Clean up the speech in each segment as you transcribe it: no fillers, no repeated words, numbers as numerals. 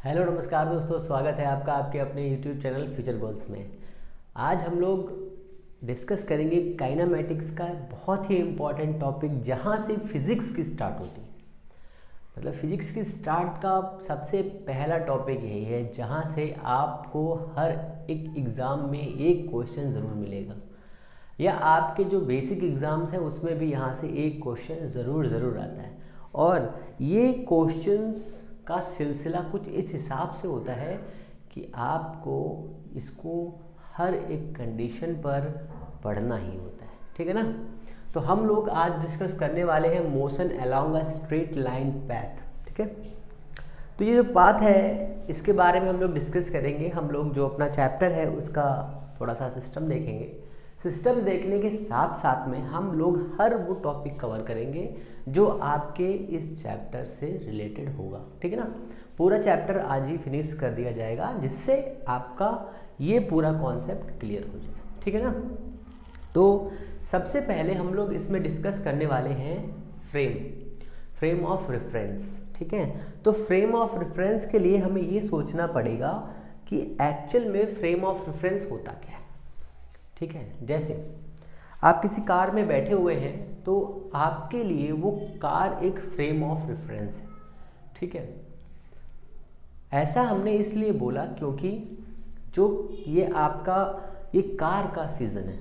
Hello नमस्कार दोस्तों, स्वागत है आपका आपके अपने यूट्यूब चैनल फ्यूचर गोल्स में। आज हम लोग डिस्कस करेंगे काइनेमैटिक्स का बहुत ही इम्पॉर्टेंट टॉपिक, जहाँ से फिज़िक्स की स्टार्ट होती है। मतलब फिज़िक्स की स्टार्ट का सबसे पहला टॉपिक यही है, जहाँ से आपको हर एक एग्ज़ाम में एक क्वेश्चन ज़रूर मिलेगा, या आपके जो बेसिक एग्ज़ाम्स हैं उसमें भी यहाँ से एक क्वेश्चन ज़रूर आता है। और ये क्वेश्चंस का सिलसिला कुछ इस हिसाब से होता है कि आपको इसको हर एक कंडीशन पर पढ़ना ही होता है, ठीक है ना। तो हम लोग आज डिस्कस करने वाले हैं motion along a straight line path, ठीक है। तो ये जो पाथ है इसके बारे में हम लोग डिस्कस करेंगे। हम लोग जो अपना चैप्टर है उसका थोड़ा सा सिस्टम देखेंगे। सिस्टम देखने के साथ साथ में हम लोग हर वो टॉपिक कवर करेंगे जो आपके इस चैप्टर से रिलेटेड होगा, ठीक है ना। पूरा चैप्टर आज ही फिनिश कर दिया जाएगा, जिससे आपका ये पूरा कॉन्सेप्ट क्लियर हो जाए, ठीक है ना। तो सबसे पहले हम लोग इसमें डिस्कस करने वाले हैं फ्रेम ऑफ रेफरेंस, ठीक है। तो फ्रेम ऑफ रेफरेंस के लिए हमें ये सोचना पड़ेगा कि एक्चुअल में फ्रेम ऑफ रेफरेंस होता क्या है, ठीक है। जैसे आप किसी कार में बैठे हुए हैं तो आपके लिए वो कार एक फ्रेम ऑफ रेफरेंस है, ठीक है। ऐसा हमने इसलिए बोला क्योंकि जो ये आपका ये कार का सीज़न है,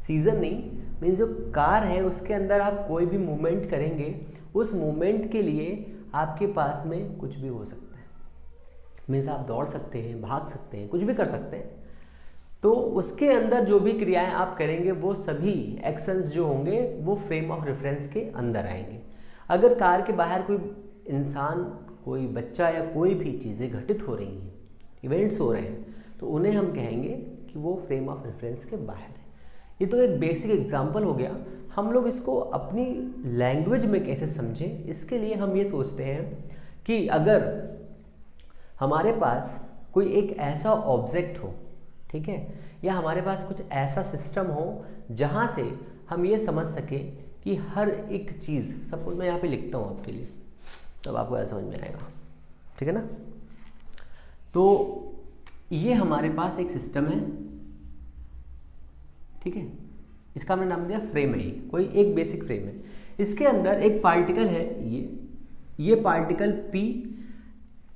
सीज़न नहीं मीन्स जो कार है उसके अंदर आप कोई भी मूवमेंट करेंगे, उस मूवमेंट के लिए आपके पास में कुछ भी हो सकता है। मीन्स आप दौड़ सकते हैं, भाग सकते हैं, कुछ भी कर सकते हैं। तो उसके अंदर जो भी क्रियाएं आप करेंगे वो सभी एक्शंस जो होंगे वो फ्रेम ऑफ रेफरेंस के अंदर आएंगे। अगर कार के बाहर कोई इंसान, कोई बच्चा या कोई भी चीज़ें घटित हो रही हैं, इवेंट्स हो रहे हैं, तो उन्हें हम कहेंगे कि वो फ्रेम ऑफ रेफरेंस के बाहर है। ये तो एक बेसिक एग्जाम्पल हो गया। हम लोग इसको अपनी लैंग्वेज में कैसे समझें, इसके लिए हम ये सोचते हैं कि अगर हमारे पास कोई एक ऐसा ऑब्जेक्ट हो, ठीक है, या हमारे पास कुछ ऐसा सिस्टम हो जहाँ से हम ये समझ सके कि हर एक चीज़, सपोज मैं यहाँ पे लिखता हूँ आपके लिए, तब आपको ऐसा समझ में आएगा, ठीक है ना। तो ये हमारे पास एक सिस्टम है, ठीक है, इसका हमने नाम दिया फ्रेम है। कोई एक बेसिक फ्रेम है, इसके अंदर एक पार्टिकल है, ये पार्टिकल P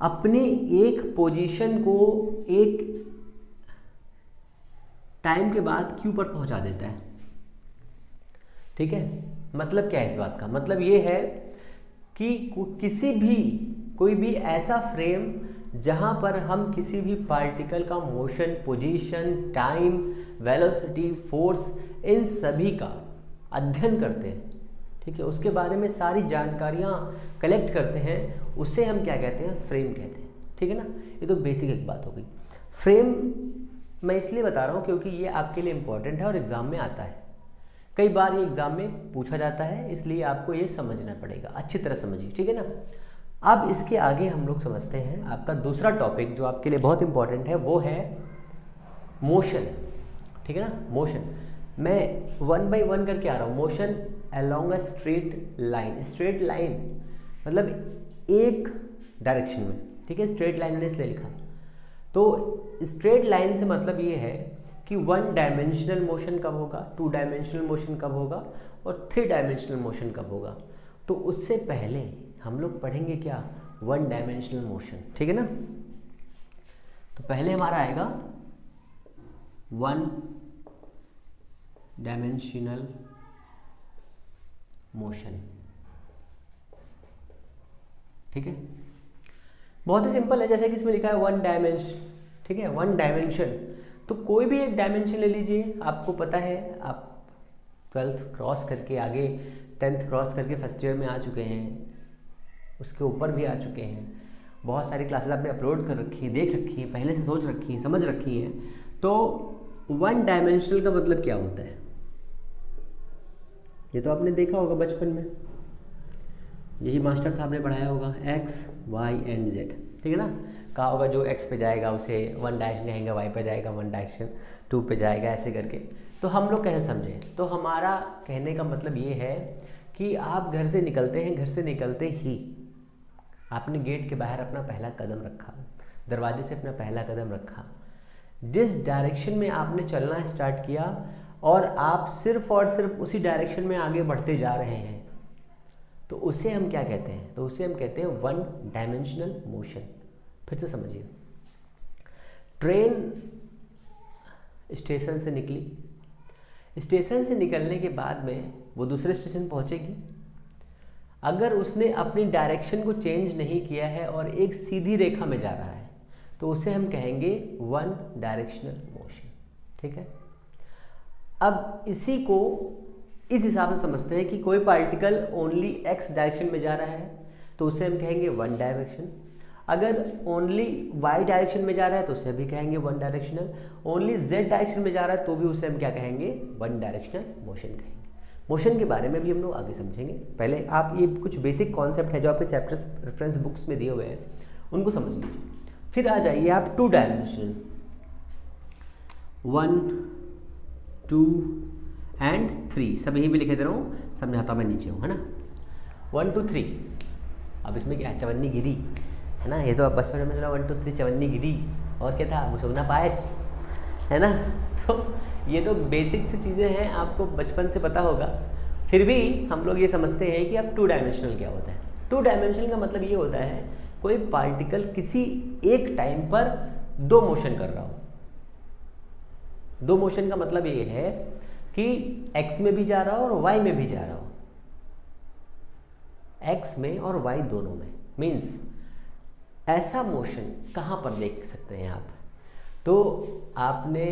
अपने एक पोजीशन को एक टाइम के बाद Q पर पहुंचा देता है, ठीक है। मतलब क्या है इस बात का? मतलब ये है कि कोई भी ऐसा फ्रेम जहां पर हम किसी भी पार्टिकल का motion, position, time, velocity, force, इन सभी का अध्ययन करते हैं, ठीक है, उसके बारे में सारी जानकारियां कलेक्ट करते हैं, उसे हम क्या कहते हैं? फ्रेम कहते हैं, ठीक है ना। ये तो बेसिक एक बात हो गई। फ्रेम मैं इसलिए बता रहा हूँ क्योंकि ये आपके लिए इम्पोर्टेंट है और एग्ज़ाम में आता है, कई बार ये एग्ज़ाम में पूछा जाता है, इसलिए आपको ये समझना पड़ेगा, अच्छी तरह समझिए, ठीक है ना। अब इसके आगे हम लोग समझते हैं आपका दूसरा टॉपिक जो आपके लिए बहुत इंपॉर्टेंट है, वो है मोशन, ठीक है ना। मोशन मैं 1 बाय 1 करके आ रहा हूँ। Motion along a straight line, straight line मतलब एक डायरेक्शन में, ठीक है। स्ट्रेट लाइन मैंने इसलिए लिखा। तो स्ट्रेट लाइन से मतलब ये है कि 1 डायमेंशनल मोशन कब होगा, 2 डायमेंशनल मोशन कब होगा और 3 डायमेंशनल मोशन कब होगा। तो उससे पहले हम लोग पढ़ेंगे क्या? 1 डायमेंशनल मोशन, ठीक है ना। तो पहले हमारा आएगा 1 डायमेंशनल मोशन, ठीक है। बहुत ही सिंपल है, जैसे कि इसमें लिखा है 1 डायमेंशन, ठीक है, 1 डायमेंशन। तो कोई भी एक डायमेंशन ले लीजिए। आपको पता है, आप 12th क्रॉस करके आगे 10th क्रॉस करके फर्स्ट ईयर में आ चुके हैं, उसके ऊपर भी आ चुके हैं, बहुत सारी क्लासेस आपने अपलोड कर रखी है, देख रखी है, पहले से सोच रखी है, समझ रखी है। तो 1 डायमेंशनल का मतलब क्या होता है, ये तो आपने देखा होगा बचपन में, यही मास्टर साहब ने पढ़ाया होगा, एक्स वाई एंड जेड, ठीक है ना। कहा होगा जो एक्स पे जाएगा उसे 1 डायरेक्शन कहेंगे, वाई पे जाएगा 1 डायरेक्शन, 2 पे जाएगा, ऐसे करके। तो हम लोग कैसे समझें? तो हमारा कहने का मतलब ये है कि आप घर से निकलते हैं, घर से निकलते ही आपने गेट के बाहर अपना पहला कदम रखा, दरवाजे से अपना पहला कदम रखा, जिस डायरेक्शन में आपने चलना स्टार्ट किया और आप सिर्फ और सिर्फ उसी डायरेक्शन में आगे बढ़ते जा रहे हैं, तो उसे हम क्या कहते हैं? तो उसे हम कहते हैं वन डायमेंशनल मोशन। फिर से समझिए, ट्रेन स्टेशन से निकली, स्टेशन से निकलने के बाद में वो दूसरे स्टेशन पहुंचेगी। अगर उसने अपनी डायरेक्शन को चेंज नहीं किया है और एक सीधी रेखा में जा रहा है, तो उसे हम कहेंगे वन डायरेक्शनल मोशन। ठीक है, अब इसी को इस हिसाब से समझते हैं कि कोई पार्टिकल ओनली एक्स डायरेक्शन में जा रहा है तो उसे हम कहेंगे वन डायरेक्शन, अगर ओनली वाई डायरेक्शन में जा रहा है तो उसे भी कहेंगे one directional, only Z direction में जा रहा है तो भी उसे हम क्या कहेंगे? वन डायरेक्शनल मोशन कहेंगे। मोशन के बारे में भी हम लोग आगे समझेंगे, पहले आप ये कुछ बेसिक कॉन्सेप्ट है जो आपके चैप्टर्स रेफरेंस बुक्स में दिए हुए हैं उनको समझ लीजिए। फिर आ जाइए आप टू डायमेंशनल, 1 2 एंड 3, सब यहीं पे लिखे दे रहा हूँ, समझाता मैं नीचे हूँ, है ना। 1 2 3, अब इसमें क्या चवन्नी गिरी है ना, ये तो अब बचपन में चला 1 2 3 चवन्नी गिरी, और क्या था? मुसौना पायस, है ना। तो ये तो बेसिक सी चीज़ें हैं, आपको बचपन से पता होगा, फिर भी हम लोग ये समझते हैं कि अब टू डायमेंशनल क्या होता है। टू डायमेंशनल का मतलब ये होता है कोई पार्टिकल किसी एक टाइम पर दो मोशन कर रहा हो। दो मोशन का मतलब ये है कि एक्स में भी जा रहा हो और वाई में भी जा रहा हो, एक्स में और वाई दोनों में। मीन्स ऐसा मोशन कहाँ पर देख सकते हैं आप? तो आपने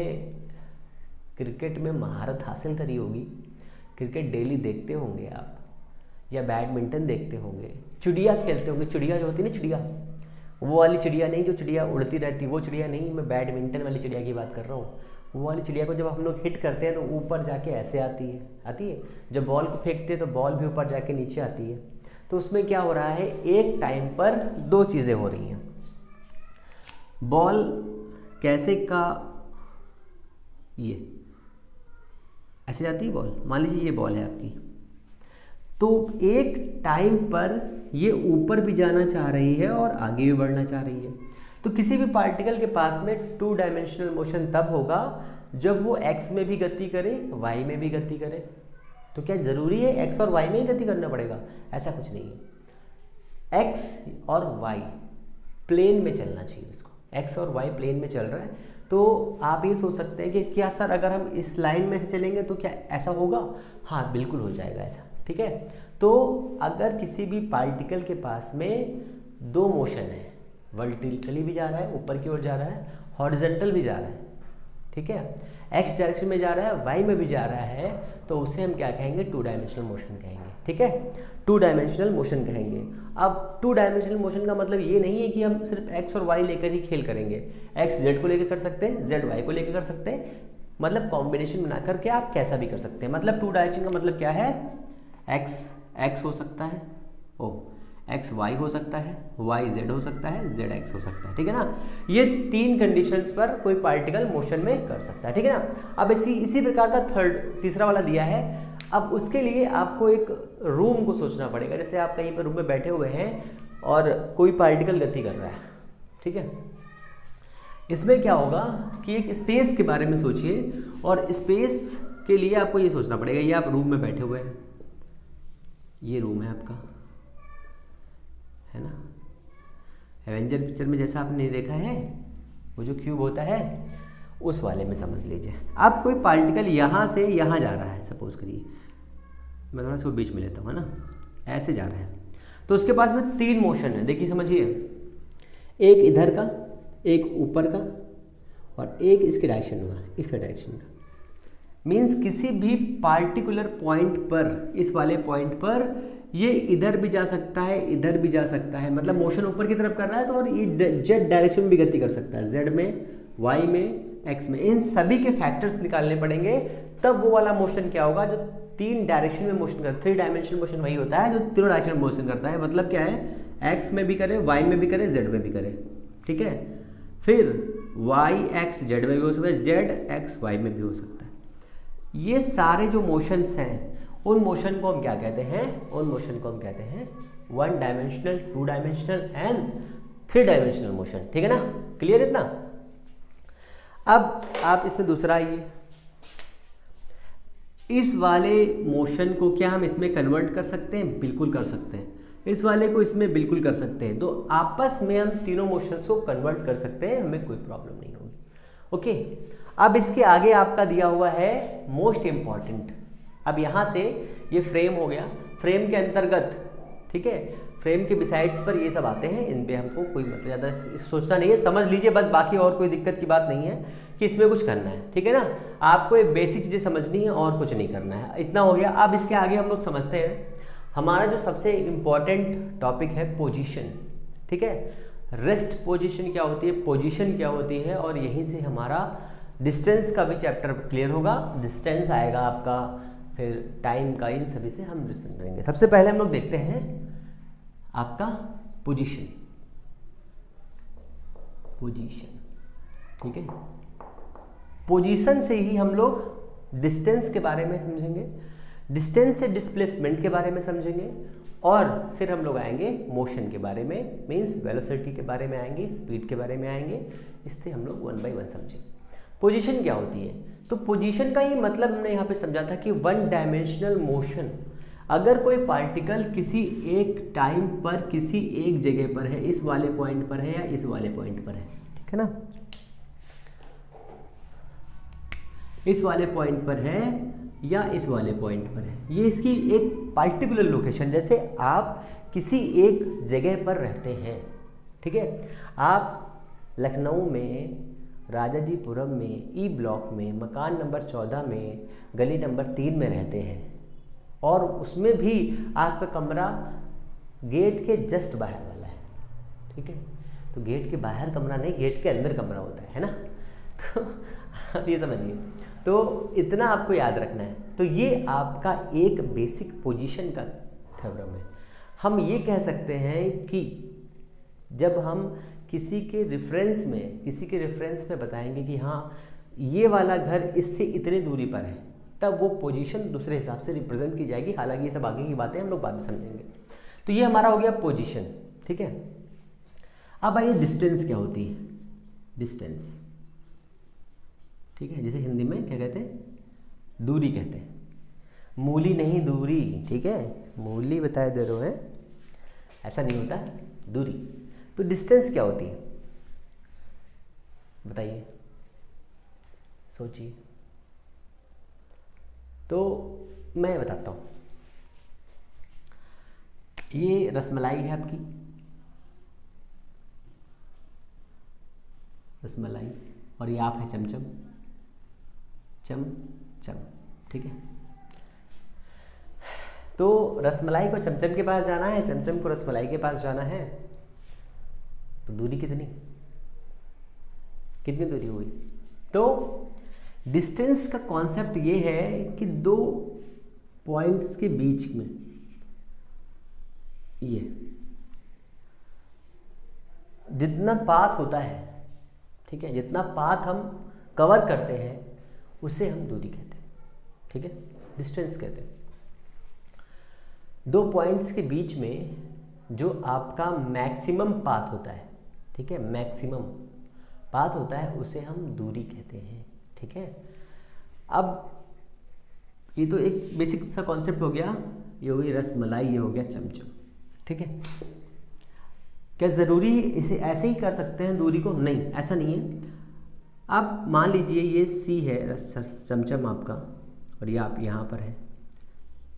क्रिकेट में महारत हासिल करी होगी, क्रिकेट डेली देखते होंगे आप, या बैडमिंटन देखते होंगे, चिड़िया खेलते होंगे। चिड़िया जो होती है ना, चिड़िया, वो वाली चिड़िया नहीं जो चिड़िया उड़ती रहती, वो चिड़िया नहीं, मैं बैडमिंटन वाली चिड़िया की बात कर रहा हूँ। वो वाली चिड़िया को जब हम लोग हिट करते हैं तो ऊपर जाके ऐसे आती है। जब बॉल को फेंकते हैं तो बॉल भी ऊपर जाके नीचे आती है। तो उसमें क्या हो रहा है, एक टाइम पर दो चीज़ें हो रही हैं। बॉल कैसे का ये ऐसे जाती है बॉल, मान लीजिए ये बॉल है आपकी, तो एक टाइम पर ये ऊपर भी जाना चाह रही है और आगे भी बढ़ना चाह रही है। तो किसी भी पार्टिकल के पास में टू डायमेंशनल मोशन तब होगा जब वो एक्स में भी गति करे, वाई में भी गति करे। तो क्या ज़रूरी है एक्स और वाई में ही गति करना पड़ेगा? ऐसा कुछ नहीं है। एक्स और वाई प्लेन में चलना चाहिए इसको, एक्स और वाई प्लेन में चल रहा है। तो आप ये सोच सकते हैं कि क्या सर अगर हम इस लाइन में से चलेंगे तो क्या ऐसा होगा? हाँ, बिल्कुल हो जाएगा ऐसा। ठीक है, तो अगर किसी भी पार्टिकल के पास में दो मोशन है, वर्टिकली भी जा रहा है, ऊपर की ओर जा रहा है, हॉरिजॉन्टल भी जा रहा है, ठीक है, एक्स डायरेक्शन में जा रहा है, वाई में भी जा रहा है, तो उसे हम क्या कहेंगे? टू डायमेंशनल मोशन कहेंगे। ठीक है, टू डायमेंशनल मोशन कहेंगे। अब टू डायमेंशनल मोशन का मतलब ये नहीं है कि हम सिर्फ एक्स और वाई लेकर ही खेल करेंगे। एक्स जेड को लेकर कर सकते हैं, जेड वाई को लेकर कर सकते हैं, मतलब कॉम्बिनेशन बना करके आप कैसा भी कर सकते हैं। मतलब टू डायरेक्शन का मतलब क्या है? एक्स एक्स हो सकता है, एक्स वाई हो सकता है, वाई जेड हो सकता है, जेड एक्स हो सकता है। ठीक है ना, ये तीन कंडीशंस पर कोई पार्टिकल मोशन में कर सकता है। ठीक है ना। अब इसी प्रकार का तीसरा वाला दिया है। अब उसके लिए आपको एक रूम को सोचना पड़ेगा। जैसे आप कहीं पर रूम में बैठे हुए हैं और कोई पार्टिकल गति कर रहा है, ठीक है, इसमें क्या होगा कि एक स्पेस के बारे में सोचिए, और स्पेस के लिए आपको ये सोचना पड़ेगा, ये आप रूम में बैठे हुए हैं, ये रूम है आपका, है ना। एवेंजर पिक्चर में जैसा आपने देखा है, वो जो क्यूब होता है उस वाले में समझ लीजिए। अब कोई पार्टिकल यहाँ से यहाँ जा रहा है, सपोज करिए, मैं थोड़ा सा बीच में लेता हूँ, है ना, ऐसे जा रहा है, तो उसके पास में तीन मोशन है। देखिए समझिए, एक इधर का, एक ऊपर का, और एक इसके डायरेक्शन का, इसके डायरेक्शन का। मीन्स किसी भी पार्टिकुलर पॉइंट पर, इस वाले पॉइंट पर ये इधर भी जा सकता है, इधर भी जा सकता है, मतलब मोशन ऊपर की तरफ कर रहा है तो, और ये जेड डायरेक्शन में भी गति कर सकता है, जेड में, वाई में, एक्स में। इन सभी के फैक्टर्स निकालने पड़ेंगे, तब वो वाला मोशन क्या होगा जो तीन डायरेक्शन में मोशन करता है। थ्री डायमेंशनल मोशन वही होता है जो तीनों डायरेक्शन में मोशन करता है। मतलब क्या है, एक्स में भी करे, वाई में भी करे, जेड में भी करे। ठीक है, फिर वाई एक्स जेड में भी हो सकता है, जेड एक्स वाई में भी हो सकता है। ये सारे जो मोशंस हैं, उन मोशन को हम क्या कहते हैं? उन मोशन को हम कहते हैं 1 dimensional, 2 dimensional and 3 dimensional motion, ठीक है ना, क्लियर इतना। अब आप इसमें दूसरा आइए, इस वाले मोशन को क्या हम इसमें कन्वर्ट कर सकते हैं? बिल्कुल कर सकते हैं। इस वाले को इसमें बिल्कुल कर सकते हैं। तो आपस में हम तीनों मोशंस को कन्वर्ट कर सकते हैं, हमें कोई प्रॉब्लम नहीं होगी। ओके, अब इसके आगे आपका दिया हुआ है मोस्ट इम्पॉर्टेंट। अब यहाँ से ये फ्रेम हो गया, फ्रेम के अंतर्गत, ठीक है, फ्रेम के बिसाइड्स पर ये सब आते हैं, इन पे हमको कोई मतलब ज़्यादा सोचना नहीं है, समझ लीजिए बस, बाकी और कोई दिक्कत की बात नहीं है कि इसमें कुछ करना है, ठीक है ना। आपको ये बेसिक चीज़ें समझनी है और कुछ नहीं करना है, इतना हो गया। अब इसके आगे हम लोग समझते हैं हमारा जो सबसे इम्पॉर्टेंट टॉपिक है पोजीशन, ठीक है। रेस्ट पोजीशन क्या होती है, पोजीशन क्या होती है, और यहीं से हमारा डिस्टेंस का भी चैप्टर क्लियर होगा। डिस्टेंस आएगा आपका, फिर टाइम का, इन सभी से हम डिस्टेंस करेंगे। सबसे पहले हम लोग देखते हैं आपका पोजीशन, पोजीशन, ठीक है। पोजीशन से ही हम लोग डिस्टेंस के बारे में समझेंगे, डिस्टेंस से डिस्प्लेसमेंट के बारे में समझेंगे, और फिर हम लोग आएंगे मोशन के बारे में, मींस वेलोसिटी के बारे में आएंगे, स्पीड के बारे में आएंगे। इससे हम लोग 1 बाय 1 समझेंगे। पोजीशन क्या होती है? तो पोजीशन का ही मतलब हमने यहाँ पे समझा था कि 1 डायमेंशनल मोशन, अगर कोई पार्टिकल किसी एक टाइम पर किसी एक जगह पर है, इस वाले पॉइंट पर है या इस वाले पॉइंट पर है, ठीक है ना, इस वाले पॉइंट पर है या इस वाले पॉइंट पर है, ये इसकी एक पार्टिकुलर लोकेशन, जैसे आप किसी एक जगह पर रहते हैं, ठीक है, आप लखनऊ में राजाजीपुरम में ई ब्लॉक में मकान नंबर 14 में गली नंबर 3 में रहते हैं, और उसमें भी आपका कमरा गेट के जस्ट बाहर वाला है, ठीक है। तो गेट के बाहर कमरा नहीं, गेट के अंदर कमरा होता है ना। तो आप ये समझिए, तो इतना आपको याद रखना है। तो ये आपका एक बेसिक पोजीशन का थ्योरम है। हम ये कह सकते हैं कि जब हम किसी के रेफरेंस में बताएंगे कि हाँ ये वाला घर इससे इतनी दूरी पर है, तब वो पोजीशन दूसरे हिसाब से रिप्रेजेंट की जाएगी। हालांकि ये सब आगे की बातें हम लोग बाद में समझेंगे। तो ये हमारा हो गया पोजीशन, ठीक है। अब आइए डिस्टेंस क्या होती है। डिस्टेंस, ठीक है, जिसे हिंदी में क्या कहते हैं, दूरी कहते हैं। मूली नहीं दूरी, ठीक है, मूली बताए दे रहे हैं, ऐसा नहीं होता, दूरी। तो डिस्टेंस क्या होती है बताइए, सोचिए। तो मैं बताता हूँ, ये रसमलाई है आपकी, रसमलाई, और ये आप है चमचम, चमचम, ठीक है। तो रसमलाई को चमचम के पास जाना है, चमचम को रसमलाई के पास जाना है, तो दूरी कितनी दूरी हुई? तो डिस्टेंस का कॉन्सेप्ट ये है कि दो पॉइंट्स के बीच में ये जितना पाथ होता है, ठीक है, जितना पाथ हम कवर करते हैं उसे हम दूरी कहते हैं, ठीक है, डिस्टेंस कहते हैं। दो पॉइंट्स के बीच में जो आपका मैक्सिमम पाथ होता है, ठीक है, मैक्सिमम पाथ होता है, उसे हम दूरी कहते हैं, ठीक है। अब ये तो एक बेसिक सा कॉन्सेप्ट हो गया, ये हो गई रसमलाई, ये हो गया चमचम, ठीक है। क्या ज़रूरी इसे ऐसे ही कर सकते हैं दूरी को? नहीं, ऐसा नहीं है। अब मान लीजिए ये सी है चमचम आपका, और ये आप यहाँ पर है,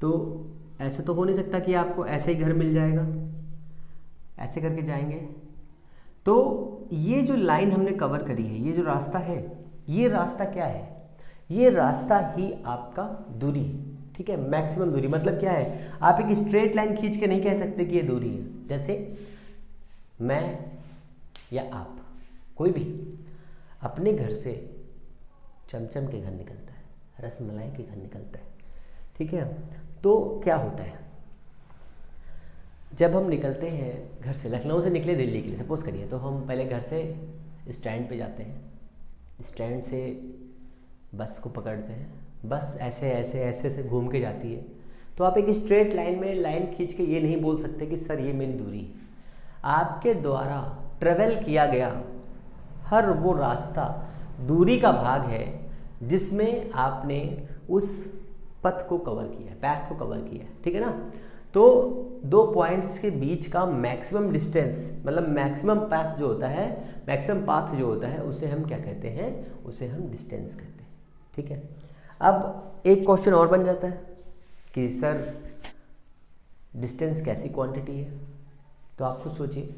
तो ऐसे तो हो नहीं सकता कि आपको ऐसे ही घर मिल जाएगा, ऐसे करके जाएंगे। तो ये जो लाइन हमने कवर करी है, ये जो रास्ता है, ये रास्ता क्या है? ये रास्ता ही आपका दूरी है, ठीक है, मैक्सिमम दूरी। मतलब क्या है, आप एक स्ट्रेट लाइन खींच के नहीं कह सकते कि ये दूरी है। जैसे मैं या आप, कोई भी अपने घर से चमचम के घर निकलता है, रसमलाई के घर निकलता है, ठीक है। तो क्या होता है, जब हम निकलते हैं घर से, लखनऊ से निकले दिल्ली के लिए सपोज़ करिए, तो हम पहले घर से स्टैंड पे जाते हैं, स्टैंड से बस को पकड़ते हैं, बस ऐसे ऐसे ऐसे से घूम के जाती है। तो आप एक स्ट्रेट लाइन में लाइन खींच के ये नहीं बोल सकते कि सर ये मेरी दूरी है। आपके द्वारा ट्रेवल किया गया हर वो रास्ता दूरी का भाग है जिसमें आपने उस पथ को कवर किया है, पैथ को कवर किया है, ठीक है ना। तो दो पॉइंट्स के बीच का मैक्सिमम डिस्टेंस, मतलब मैक्सिमम पाथ जो होता है, मैक्सिमम पाथ जो होता है, उसे हम क्या कहते हैं, उसे हम डिस्टेंस कहते हैं, ठीक है। अब एक क्वेश्चन और बन जाता है कि सर डिस्टेंस कैसी क्वांटिटी है। तो आप खुद सोचिए,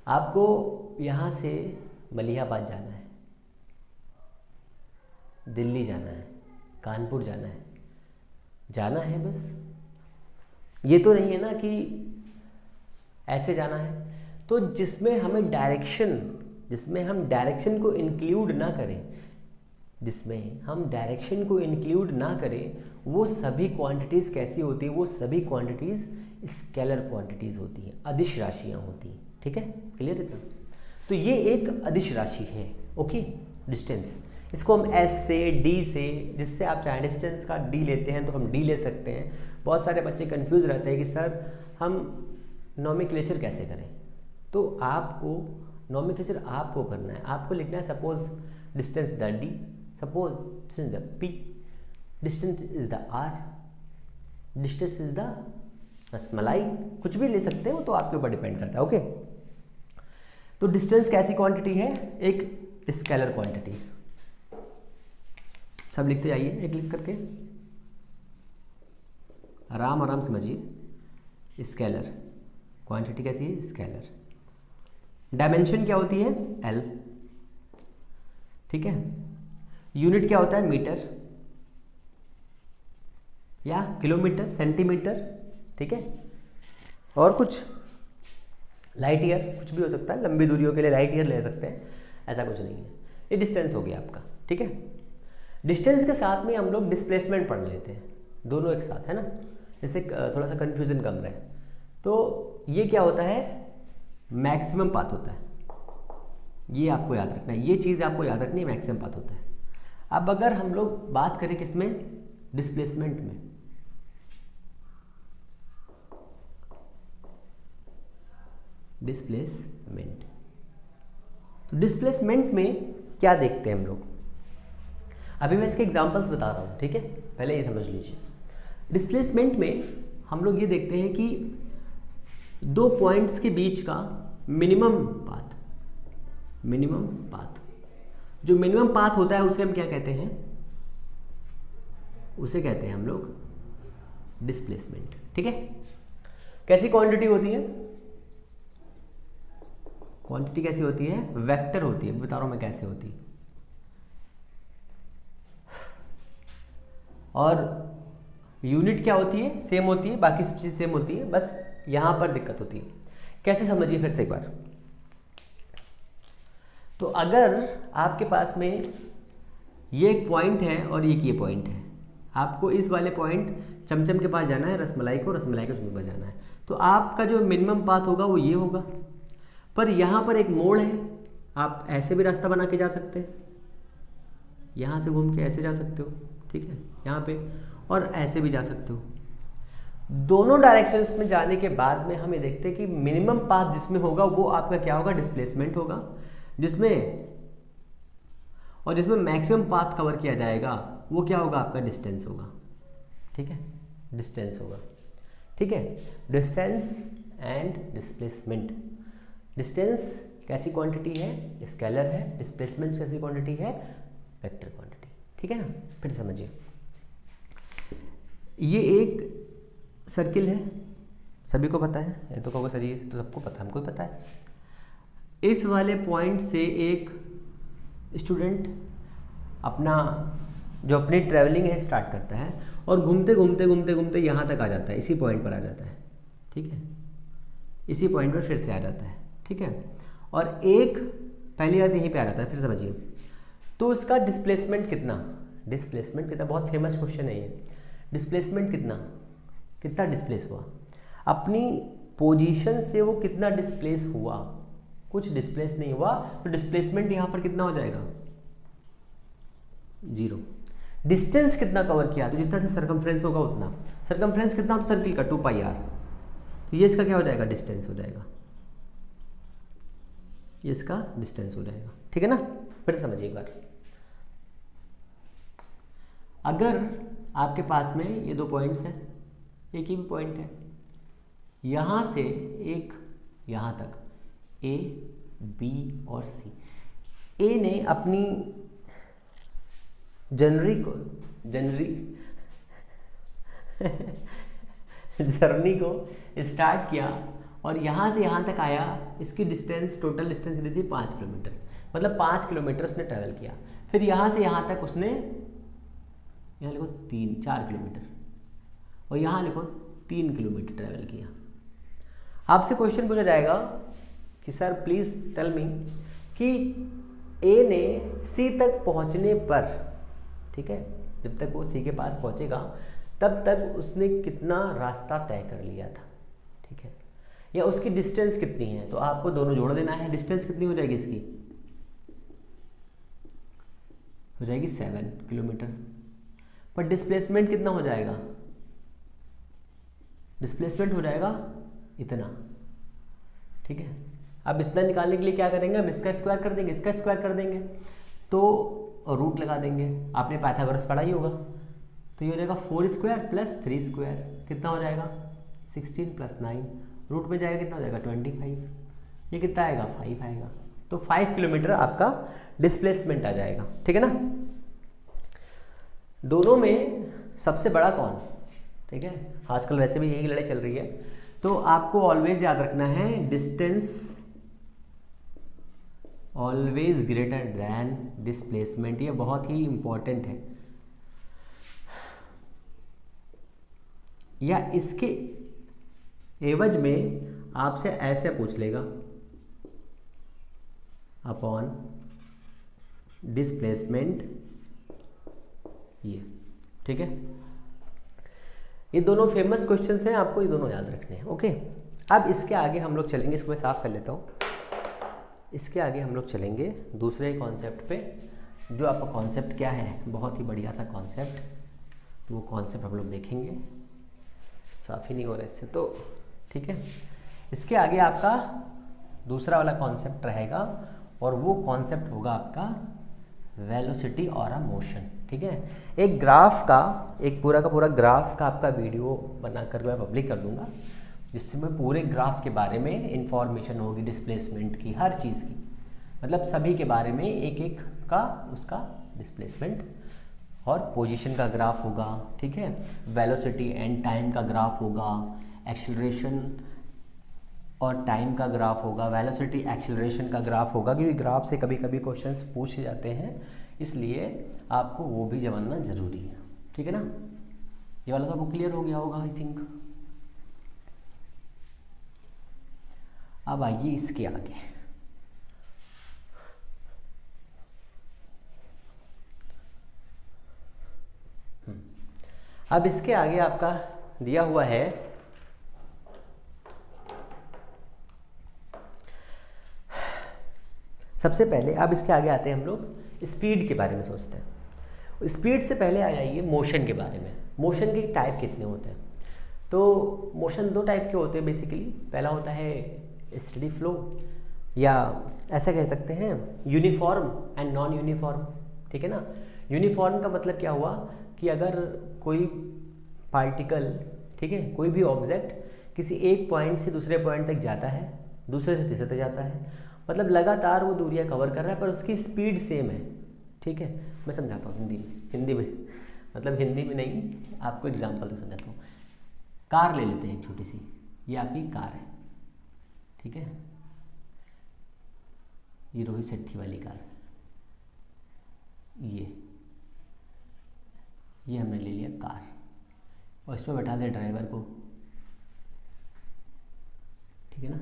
आपको यहाँ से मलिहाबाद जाना है, दिल्ली जाना है, कानपुर जाना है बस। ये तो नहीं है ना कि ऐसे जाना है। तो जिसमें हम डायरेक्शन को इंक्लूड ना करें, वो सभी क्वांटिटीज़ कैसी होती है, वो सभी क्वांटिटीज़ स्केलर क्वांटिटीज़ होती हैं, अदिश राशियाँ होती हैं, ठीक है, क्लियर इतना। तो ये एक अदिश राशि है, ओके, डिस्टेंस। इसको हम एस से, डी से, जिससे आप चाहे डिस्टेंस का डी लेते हैं तो हम डी ले सकते हैं। बहुत सारे बच्चे कंफ्यूज रहते हैं कि सर हम नॉमेनक्लेचर कैसे करें। तो आपको नॉमेनक्लेचर आपको करना है, आपको लिखना है suppose distance the D, suppose distance the P, distance is the R, distance is the rasmalai, कुछ भी ले सकते हैं, वो तो आपके ऊपर डिपेंड करता है, ओके। तो डिस्टेंस कैसी क्वांटिटी है, एक स्केलर क्वांटिटी। सब लिखते जाइए एक लिख करके, आराम समझिए। स्केलर क्वांटिटी कैसी है, स्केलर। डायमेंशन क्या होती है, एल, ठीक है। यूनिट क्या होता है, मीटर या किलोमीटर, सेंटीमीटर, ठीक है। और कुछ लाइट ईयर, कुछ भी हो सकता है, लंबी दूरियों के लिए लाइट ईयर ले सकते हैं, ऐसा कुछ नहीं है। ये डिस्टेंस हो गया आपका, ठीक है। डिस्टेंस के साथ में हम लोग डिस्प्लेसमेंट पढ़ लेते हैं, दोनों एक साथ, है ना, जिससे थोड़ा सा कन्फ्यूजन कम रहे। तो ये क्या होता है, मैक्सिमम पाथ होता है, ये आपको याद रखना है, ये चीज़ आपको याद रखनी है, मैक्सिमम पाथ होता है। अब अगर हम लोग बात करें किसमें, डिस्प्लेसमेंट में, डिस्प्लेसमेंट। तो डिस्प्लेसमेंट में क्या देखते हैं हम लोग, अभी मैं इसके एग्जांपल्स बता रहा हूँ, ठीक है, पहले ये समझ लीजिए। डिस्प्लेसमेंट में हम लोग ये देखते हैं कि दो पॉइंट्स के बीच का मिनिमम पाथ, जो मिनिमम पाथ होता है उसे हम क्या कहते हैं, उसे कहते हैं हम लोग डिस्प्लेसमेंट, ठीक है। कैसी क्वांटिटी होती है, क्वांटिटी कैसी होती है, वेक्टर होती है, बता रहा हूं मैं कैसे होती है। और यूनिट क्या होती है, सेम होती है, बाकी सब चीज़ सेम होती है, बस यहाँ पर दिक्कत होती है। कैसे समझिए फिर से एक बार। तो अगर आपके पास में ये एक पॉइंट है और ये पॉइंट है, आपको इस वाले पॉइंट चमचम के पास जाना है, रसमलाई को चमचम के पास जाना है, तो आपका जो मिनिमम पाथ होगा वो ये होगा। पर यहाँ पर एक मोड़ है, आप ऐसे भी रास्ता बना के जा सकते हैं, यहाँ से घूम के ऐसे जा सकते हो, ठीक है, यहाँ पे, और ऐसे भी जा सकते हो। दोनों डायरेक्शंस में जाने के बाद में हम ये देखते हैं कि मिनिमम पाथ जिसमें होगा वो आपका क्या होगा, डिस्प्लेसमेंट होगा, जिसमें मैक्सिमम पाथ कवर किया जाएगा वो क्या होगा, आपका डिस्टेंस होगा, ठीक है, डिस्टेंस होगा, ठीक है। Distance and displacement. डिस्टेंस कैसी क्वांटिटी है, स्केलर है। डिस्प्लेसमेंट कैसी क्वांटिटी है, वेक्टर क्वांटिटी, ठीक है ना। फिर समझिए, ये एक सर्किल है, सभी को पता है, ये तो कहोगे सर ये तो सबको पता है, हमको भी पता है। इस वाले पॉइंट से एक स्टूडेंट अपनी ट्रैवलिंग है स्टार्ट करता है और घूमते यहाँ तक आ जाता है, इसी पॉइंट पर आ जाता है, ठीक है, इसी पॉइंट पर फिर से आ जाता है, ठीक है। और एक पहली बात यहीं पे आ जाता है, फिर समझिए। तो इसका डिस्प्लेसमेंट कितना, बहुत फेमस क्वेश्चन है ये। डिस्प्लेसमेंट कितना डिस्प्लेस हुआ, अपनी पोजीशन से वो कितना डिस्प्लेस हुआ, कुछ डिस्प्लेस नहीं हुआ, तो डिस्प्लेसमेंट यहाँ पर कितना हो जाएगा, 0। डिस्टेंस कितना कवर किया, तो जितना से सर्कमफ्रेंस होगा उतना। सर्कमफ्रेंस कितना होता है सर्किल का, 2πr, तो ये इसका क्या हो जाएगा, डिस्टेंस हो जाएगा, ये इसका डिस्टेंस हो जाएगा, ठीक है ना। फिर समझिए एक बार, अगर आपके पास में ये 2 पॉइंट्स हैं, एक ही पॉइंट है, यहाँ से एक यहाँ तक A, B और C, A ने अपनी जर्नी को स्टार्ट किया और यहाँ से यहाँ तक आया, इसकी डिस्टेंस, टोटल डिस्टेंस ली थी 5 किलोमीटर, मतलब 5 किलोमीटर उसने ट्रैवल किया। फिर यहाँ से यहाँ तक उसने, यहाँ लिखो 4 किलोमीटर, और यहाँ लिखो 3 किलोमीटर ट्रैवल किया। आपसे क्वेश्चन पूछा जाएगा कि सर प्लीज़ टेल मी कि ए ने सी तक पहुँचने पर, ठीक है, जब तक वो सी के पास पहुँचेगा तब तक उसने कितना रास्ता तय कर लिया था, ठीक है, या उसकी डिस्टेंस कितनी है। तो आपको दोनों जोड़ देना है। डिस्टेंस कितनी हो जाएगी इसकी, हो जाएगी 7 किलोमीटर, पर डिस्प्लेसमेंट कितना हो जाएगा, डिस्प्लेसमेंट हो जाएगा इतना, ठीक है। अब इतना निकालने के लिए क्या करेंगे, हम इसका स्क्वायर कर देंगे, इसका स्क्वायर कर देंगे, तो रूट लगा देंगे। आपने पाइथागोरस पढ़ा ही होगा, तो ये हो जाएगा 4 स्क्वायर प्लस 3 स्क्वायर, कितना हो जाएगा 16 प्लस 9, रूट में जाएगा कितना हो जाएगा 25, ये कितना आएगा 5 आएगा। तो 5 किलोमीटर आपका डिस्प्लेसमेंट आ जाएगा, ठीक है ना। दोनों में सबसे बड़ा कौन, ठीक है, आजकल वैसे भी यही लड़ाई चल रही है। तो आपको ऑलवेज याद रखना है distance always greater than displacement, ये बहुत ही इंपॉर्टेंट है। या इसके एवज में आपसे ऐसे पूछ लेगा, अपॉन डिस्प्लेसमेंट, ये, ठीक है। ये दोनों फेमस क्वेश्चंस हैं, आपको ये दोनों याद रखने हैं, ओके। अब इसके आगे हम लोग चलेंगे, इसको मैं साफ कर लेता हूँ। इसके आगे हम लोग चलेंगे दूसरे कॉन्सेप्ट पे, जो आपका कॉन्सेप्ट क्या है, बहुत ही बढ़िया सा कॉन्सेप्ट, तो वो कॉन्सेप्ट हम लोग देखेंगे। साफ ही नहीं हो रहा इससे, तो ठीक है। इसके आगे आपका दूसरा वाला कॉन्सेप्ट रहेगा, और वो कॉन्सेप्ट होगा आपका वेलोसिटी और अ मोशन, ठीक है। एक ग्राफ का, एक पूरा का पूरा ग्राफ का आपका वीडियो बनाकर मैं पब्लिक कर दूंगा, जिससे मैं पूरे ग्राफ के बारे में इंफॉर्मेशन होगी, डिस्प्लेसमेंट की, हर चीज़ की, मतलब सभी के बारे में एक एक का उसका डिस्प्लेसमेंट और पोजीशन का ग्राफ होगा, ठीक है। वेलोसिटी एंड टाइम का ग्राफ होगा, एक्सेलरेशन और टाइम का ग्राफ होगा, वेलोसिटी एक्सेलरेशन का ग्राफ होगा, क्योंकि ग्राफ से कभी कभी क्वेश्चंस पूछे जाते हैं, इसलिए आपको वो भी जानना ज़रूरी है, ठीक है ना। ये वाला तो आपको क्लियर हो गया होगा आई थिंक। अब आइए इसके आगे, अब इसके आगे आपका दिया हुआ है सबसे पहले। अब इसके आगे आते हैं हम लोग स्पीड के बारे में सोचते हैं। स्पीड से पहले आ जाइए मोशन के बारे में। मोशन के टाइप कितने होते हैं, तो मोशन 2 टाइप के होते हैं बेसिकली। पहला होता है स्टेडी फ्लो, या ऐसा कह सकते हैं यूनिफॉर्म एंड नॉन यूनिफॉर्म, ठीक है ना। यूनिफॉर्म का मतलब क्या हुआ कि अगर कोई पार्टिकल, ठीक है, कोई भी ऑब्जेक्ट किसी एक पॉइंट से दूसरे पॉइंट तक जाता है, दूसरे से तीसरे तक जाता है, मतलब लगातार वो दूरियां कवर कर रहा है, पर उसकी स्पीड सेम है, ठीक है। मैं समझाता हूँ हिंदी में, मतलब हिंदी में नहीं, आपको एग्जांपल से समझाता हूँ। कार ले लेते हैं एक छोटी सी, ये आपकी कार है, ठीक है, ये रोहित शेट्टी वाली कार, ये हमने ले लिया कार, और इसमें बैठा दिया ड्राइवर को, ठीक है ना।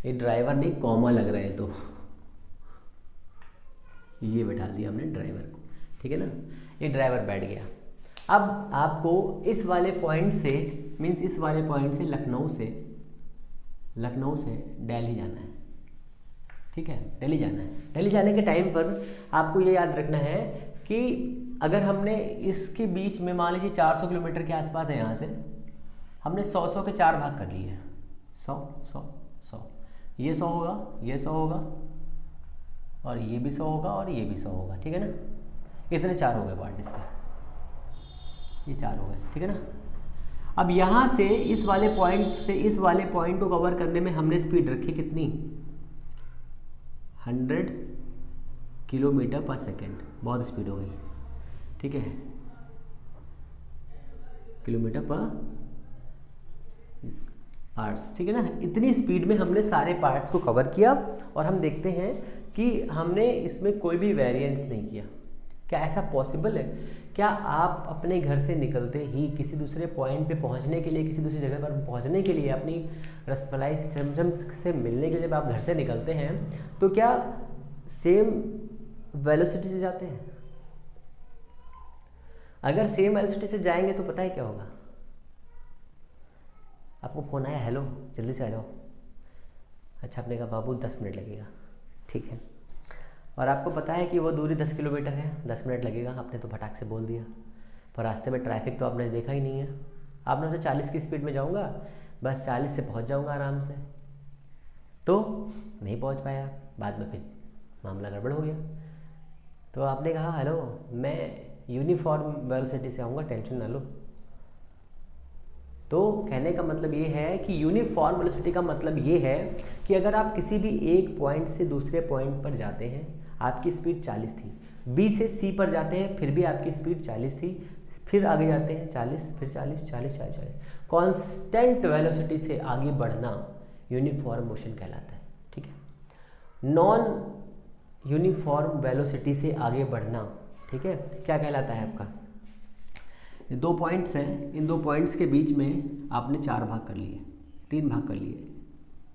ये ड्राइवर नहीं, कॉमा लग रहा है, तो ये बैठा दिया हमने ड्राइवर को, ठीक है ना। ये ड्राइवर बैठ गया। अब आपको इस वाले पॉइंट से, मीन्स इस वाले पॉइंट से लखनऊ से दिल्ली जाना है, ठीक है, दिल्ली जाना है। दिल्ली जाने के टाइम पर आपको ये याद रखना है कि अगर हमने इसके बीच में मान लीजिए 400 किलोमीटर के आसपास है, यहाँ से हमने 100 के 4 भाग कर लिए, 100 100 100, ये 100 होगा, ये 100 होगा, और ये भी 100 होगा, और ये भी 100 होगा, ठीक है ना। इतने 4 हो गए पार्ट इसके, ये 4 हो गए, ठीक है ना। अब यहाँ से इस वाले पॉइंट से इस वाले पॉइंट को कवर करने में हमने स्पीड रखी कितनी, 100 किलोमीटर पर सेकेंड, बहुत स्पीड हो गई, ठीक है, किलोमीटर पर आवर्स, ठीक है ना। इतनी स्पीड में हमने सारे पार्ट्स को कवर किया और हम देखते हैं कि हमने इसमें कोई भी वेरिएंस नहीं किया। क्या ऐसा पॉसिबल है? क्या आप अपने घर से निकलते ही किसी दूसरे पॉइंट पे पहुंचने के लिए, किसी दूसरी जगह पर पहुंचने के लिए, अपनी रसमलाई चमचम से मिलने के लिए जब आप घर से निकलते हैं तो क्या सेम वेलोसिटी से जाते हैं? अगर सेम वेलोसिटी से जाएंगे तो पता है क्या होगा, आपको फ़ोन आया, हेलो जल्दी से आ जाओ, अच्छा आपने कहा बाबू 10 मिनट लगेगा, ठीक है, और आपको पता है कि वो दूरी 10 किलोमीटर है, 10 मिनट लगेगा, आपने तो फटाक से बोल दिया, पर रास्ते में ट्रैफिक तो आपने देखा ही नहीं है, आपने उसे 40 की स्पीड में जाऊंगा, बस 40 से पहुंच जाऊंगा आराम से, तो नहीं पहुंच पाया, बाद में फिर मामला गड़बड़ हो गया। तो आपने कहा हेलो मैं यूनिफॉर्म वेलोसिटी से आऊँगा, टेंशन ना लो। तो कहने का मतलब ये है कि यूनिफॉर्म वेलोसिटी का मतलब ये है कि अगर आप किसी भी एक पॉइंट से दूसरे पॉइंट पर जाते हैं, आपकी स्पीड 40 थी, बी से सी पर जाते हैं फिर भी आपकी स्पीड 40 थी, फिर आगे जाते हैं 40, फिर 40 40 40 40, कांस्टेंट वेलोसिटी से आगे बढ़ना यूनिफॉर्म मोशन कहलाता है, ठीक है। नॉन यूनिफॉर्म वेलोसिटी से आगे बढ़ना, ठीक है, क्या कहलाता है आपका? ये 2 पॉइंट्स हैं, इन 2 पॉइंट्स के बीच में आपने 4 भाग कर लिए, 3 भाग कर लिए,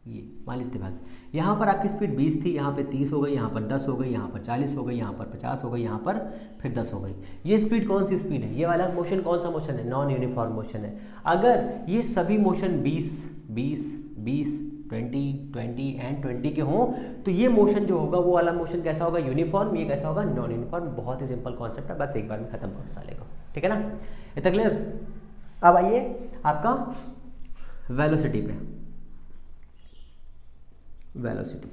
ये मान लीजिए भाग, यहाँ पर आपकी स्पीड 20 थी, यहाँ पे 30 हो गई, यहाँ पर 10 हो गई, यहाँ पर 40 हो गई, यहाँ पर 50 हो गई, यहाँ पर फिर 10 हो गई। ये स्पीड कौन सी स्पीड है? ये वाला मोशन कौन सा मोशन है? नॉन यूनिफॉर्म मोशन है। अगर ये सभी मोशन 20 20 20 20 20 एंड 20 के हों तो ये मोशन जो होगा वो वाला मोशन कैसा होगा? यूनिफॉर्म। ये कैसा होगा? Non uniform. बहुत ही सिंपल कॉन्सेप्ट है, बस एक बार में खत्म करो साले को, ठीक है ना। इतना क्लियर? अब आइए आपका वेलोसिटी पे। वेलोसिटी,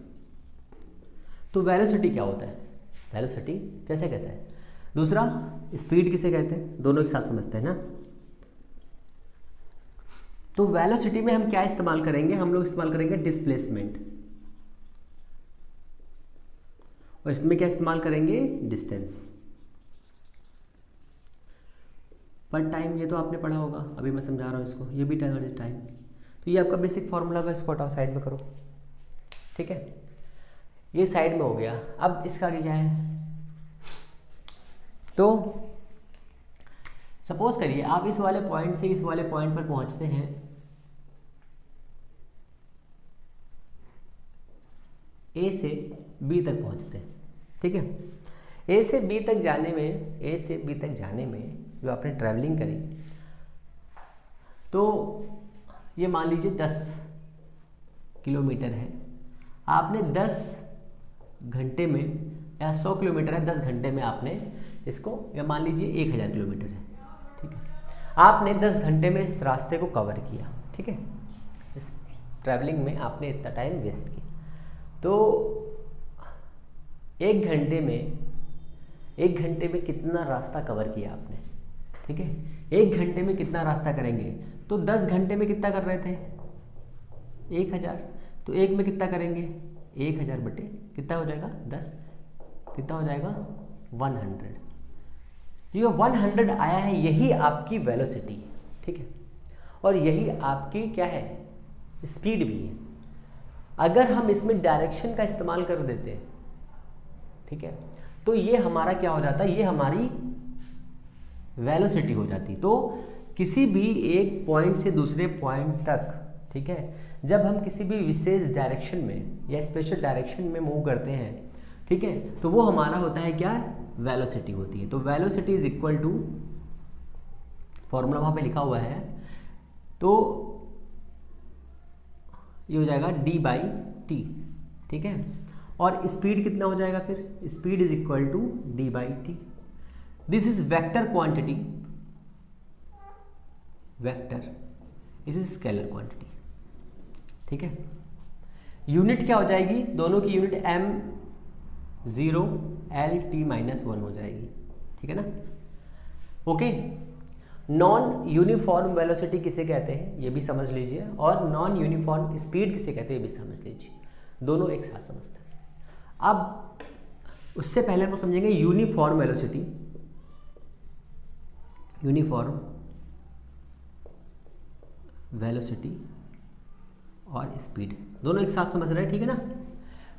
तो वेलोसिटी क्या होता है? वेलोसिटी कैसे कैसे है? दूसरा स्पीड किसे कहते हैं? दोनों एक साथ समझते हैं ना। तो वेलोसिटी में हम क्या इस्तेमाल करेंगे? हम लोग इस्तेमाल करेंगे डिस्प्लेसमेंट, और इसमें क्या इस्तेमाल करेंगे? डिस्टेंस पर टाइम। ये तो आपने पढ़ा होगा, अभी मैं समझा रहा हूँ इसको, ये भी टाइम। तो ये आपका बेसिक फॉर्मूला होगा, इसको हटाओ साइड में करो, ठीक है। ये साइड में हो गया। अब इसका क्या है? तो सपोज करिए आप इस वाले पॉइंट से इस वाले पॉइंट पर पहुंचते हैं, ए से बी तक पहुंचते हैं, ठीक है। ए से बी तक जाने में जो आपने ट्रैवलिंग करी, तो ये मान लीजिए 10 किलोमीटर है, आपने 10 घंटे में, या 100 किलोमीटर है, 10 घंटे में आपने इसको, या मान लीजिए 1000 किलोमीटर है, ठीक है, आपने 10 घंटे में इस रास्ते को कवर किया, ठीक है। इस ट्रैवलिंग में आपने इतना टाइम वेस्ट किया। तो एक घंटे में कितना रास्ता कवर किया आपने, ठीक है। एक घंटे में कितना रास्ता करेंगे? तो 10 घंटे में कितना कर रहे थे? 1000। तो एक में कितना करेंगे? 1000 बटे कितना हो जाएगा? 10, कितना हो जाएगा? 100। जो 100 आया है यही आपकी वेलोसिटी, ठीक है, और यही आपकी क्या है? स्पीड भी है। अगर हम इसमें डायरेक्शन का इस्तेमाल कर देते, ठीक है, तो ये हमारा क्या हो जाता? ये हमारी वेलोसिटी हो जाती। तो किसी भी एक पॉइंट से दूसरे पॉइंट तक, ठीक है, जब हम किसी भी विशेष डायरेक्शन में या स्पेशल डायरेक्शन में मूव करते हैं, ठीक है, तो वो हमारा होता है क्या? वेलोसिटी होती है। तो velocity is equal to, formula वहाँ पे लिखा हुआ है, तो ये हो जाएगा d/t, ठीक है। और स्पीड कितना हो जाएगा फिर? Speed is equal to d/t। This is vector quantity, vector this is scalar quantity, ठीक है। यूनिट क्या हो जाएगी, दोनों की यूनिट m0 L t-1 हो जाएगी, ठीक है ना। ओके, नॉन यूनिफॉर्म वेलोसिटी किसे कहते हैं ये भी समझ लीजिए, और नॉन यूनिफॉर्म स्पीड किसे कहते हैं ये भी समझ लीजिए, दोनों एक साथ समझते हैं। अब उससे पहले हम समझेंगे यूनिफॉर्म वेलोसिटी, यूनिफॉर्म वेलोसिटी और स्पीड, दोनों एक साथ समझ रहे हैं, ठीक है ना।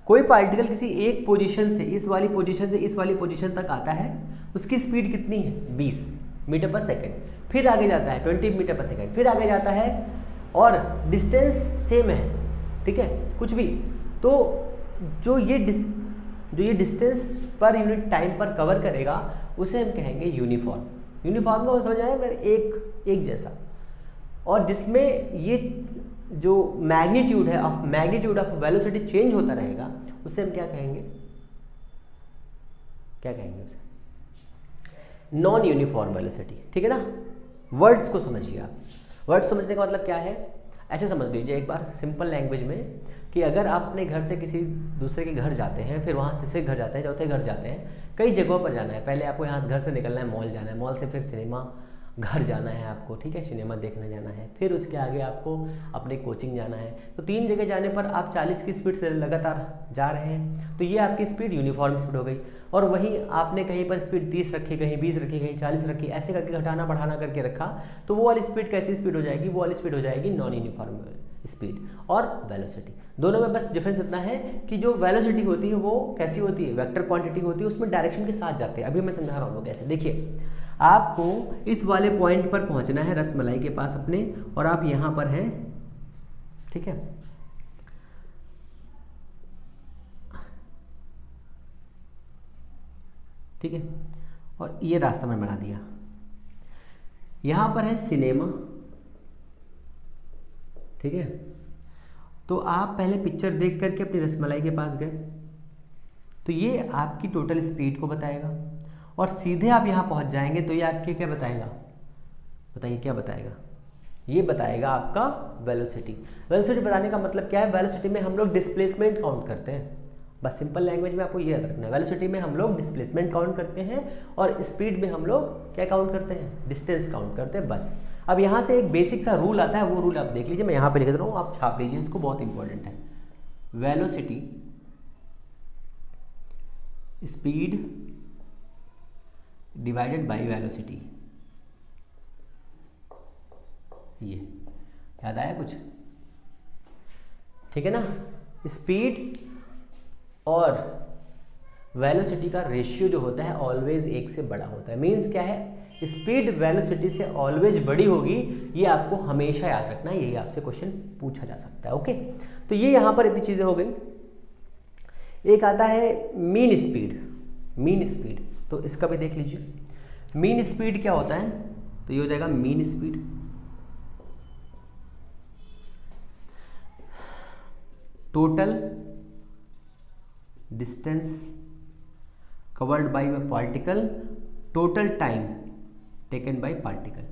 कोई पार्टिकल किसी एक पोजीशन से, इस वाली पोजीशन से इस वाली पोजीशन तक आता है, उसकी स्पीड कितनी है 20 मीटर पर सेकेंड, फिर आगे जाता है 20 मीटर पर सेकेंड, फिर आगे जाता है और डिस्टेंस सेम है, ठीक है, कुछ भी। तो जो ये डिस्टेंस पर यूनिट टाइम पर कवर करेगा उसे हम कहेंगे यूनिफॉर्म। यूनिफॉर्म का समझ आया मेरे, एक जैसा, और जिसमें ये जो मैग्नीट्यूड है मैग्नीट्यूड ऑफ वेलोसिटी चेंज होता रहेगा, उसे हम क्या कहेंगे, क्या कहेंगे उसे, नॉन यूनिफॉर्म वेलोसिटी, ठीक है ना। वर्ड्स को समझिए आप, वर्ड्स समझने का मतलब क्या है, ऐसे समझ लीजिए एक बार सिंपल लैंग्वेज में, कि अगर आप अपने घर से किसी दूसरे के घर जाते हैं, फिर वहाँ तीसरे घर जाते हैं, चौथे घर जाते हैं, कई जगहों पर जाना है, पहले आपको यहाँ घर से निकलना है, मॉल जाना है, मॉल से फिर सिनेमा घर जाना है आपको, ठीक है, सिनेमा देखने जाना है, फिर उसके आगे आपको अपने कोचिंग जाना है। तो 3 जगह जाने पर आप 40 की स्पीड से लगातार जा रहे हैं, तो ये आपकी स्पीड यूनिफॉर्म स्पीड हो गई। और वहीं आपने कहीं पर स्पीड 30 रखी, कहीं 20 रखी, कहीं 40 रखी, ऐसे करके घटाना बढ़ाना करके रखा, तो वो वाली स्पीड कैसी स्पीड हो जाएगी, वो वाली स्पीड हो जाएगी नॉन यूनिफॉर्म स्पीड और वेलोसिटी। दोनों में बस डिफरेंस इतना है कि जो वेलोसिटी होती है वो कैसी होती है, वेक्टर क्वांटिटी होती है, उसमें डायरेक्शन के साथ जाते हैं। अभी मैं समझा रहा हूँ कैसे, देखिए आपको इस वाले पॉइंट पर पहुंचना है रसमलाई के पास अपने, और आप यहां पर हैं, ठीक है, ठीक है, और ये रास्ता मैं बना दिया, यहां पर है सिनेमा, ठीक है। तो आप पहले पिक्चर देख करके अपनी रसमलाई के पास गए, तो ये आपकी टोटल स्पीड को बताएगा, और सीधे आप यहाँ पहुँच जाएंगे तो ये आपके क्या बताएगा, बताइए क्या बताएगा, ये बताएगा आपका वेलोसिटी। वेलोसिटी बताने का मतलब क्या है, वेलोसिटी में हम लोग डिस्प्लेसमेंट काउंट करते हैं, बस सिंपल लैंग्वेज में आपको ये याद रखना है। वेलोसिटी में हम लोग डिस्प्लेसमेंट काउंट करते हैं, और स्पीड में हम लोग क्या काउंट करते हैं, डिस्टेंस काउंट करते हैं, बस। अब यहाँ से एक बेसिक सा रूल आता है, वो रूल आप देख लीजिए, मैं यहाँ पे लिख दे रहा हूँ, आप छाप लीजिए इसको, बहुत इंपॉर्टेंट है। Velocity speed divided by velocity, ये याद आया कुछ, ठीक है ना। स्पीड और वेलोसिटी का रेशियो जो होता है ऑलवेज 1 से बड़ा होता है। मीन्स क्या है, स्पीड वेलोसिटी से ऑलवेज बड़ी होगी, ये आपको हमेशा याद रखना है, यही आपसे क्वेश्चन पूछा जा सकता है। ओके, तो ये यहाँ पर इतनी चीज़ें हो गई। एक आता है मीन स्पीड, मीन स्पीड, तो इसका भी देख लीजिए। मीन स्पीड क्या होता है, तो ये हो जाएगा mean speed, total distance covered by particle, total time taken by particle.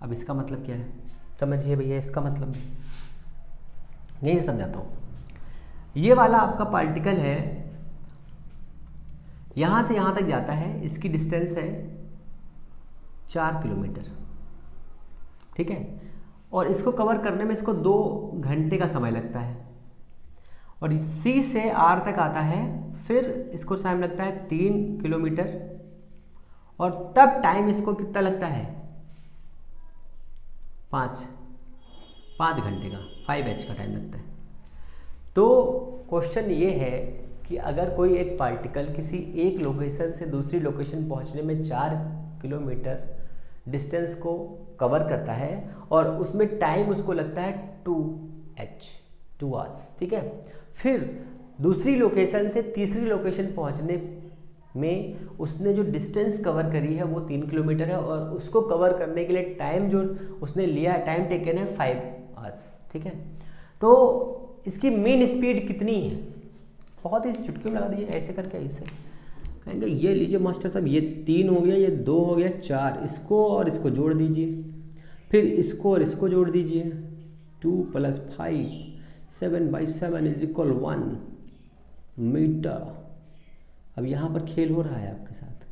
अब इसका मतलब क्या है, समझिए भैया, इसका मतलब यही समझाता हूँ। ये वाला आपका पार्टिकल है, यहाँ से यहाँ तक जाता है, इसकी डिस्टेंस है 4 किलोमीटर, ठीक है, और इसको कवर करने में इसको 2 घंटे का समय लगता है, और सी से आर तक आता है, फिर इसको टाइम लगता है 3 किलोमीटर, और तब टाइम इसको कितना लगता है, 5 घंटे का, 5h का टाइम लगता है। तो क्वेश्चन ये है कि अगर कोई एक पार्टिकल किसी एक लोकेशन से दूसरी लोकेशन पहुंचने में 4 किलोमीटर डिस्टेंस को कवर करता है, और उसमें टाइम उसको लगता है 2 आवर्स, ठीक है, फिर दूसरी लोकेशन से तीसरी लोकेशन पहुंचने में उसने जो डिस्टेंस कवर करी है वो 3 किलोमीटर है, और उसको कवर करने के लिए टाइम जो उसने लिया, टाइम टेकन है 5 आवर्स, ठीक है। तो इसकी मीन स्पीड कितनी है, बहुत ही चुटकी में लगा दीजिए, ऐसे करके, कहेंगे ये लीजिए मास्टर साहब, ये 3 हो गया, ये 2 हो गया, 4, इसको और इसको जोड़ दीजिए, फिर इसको और इसको जोड़ दीजिए, 2 + 5, 7/7 = 1 मीटर। अब यहाँ पर खेल हो रहा है आपके साथ,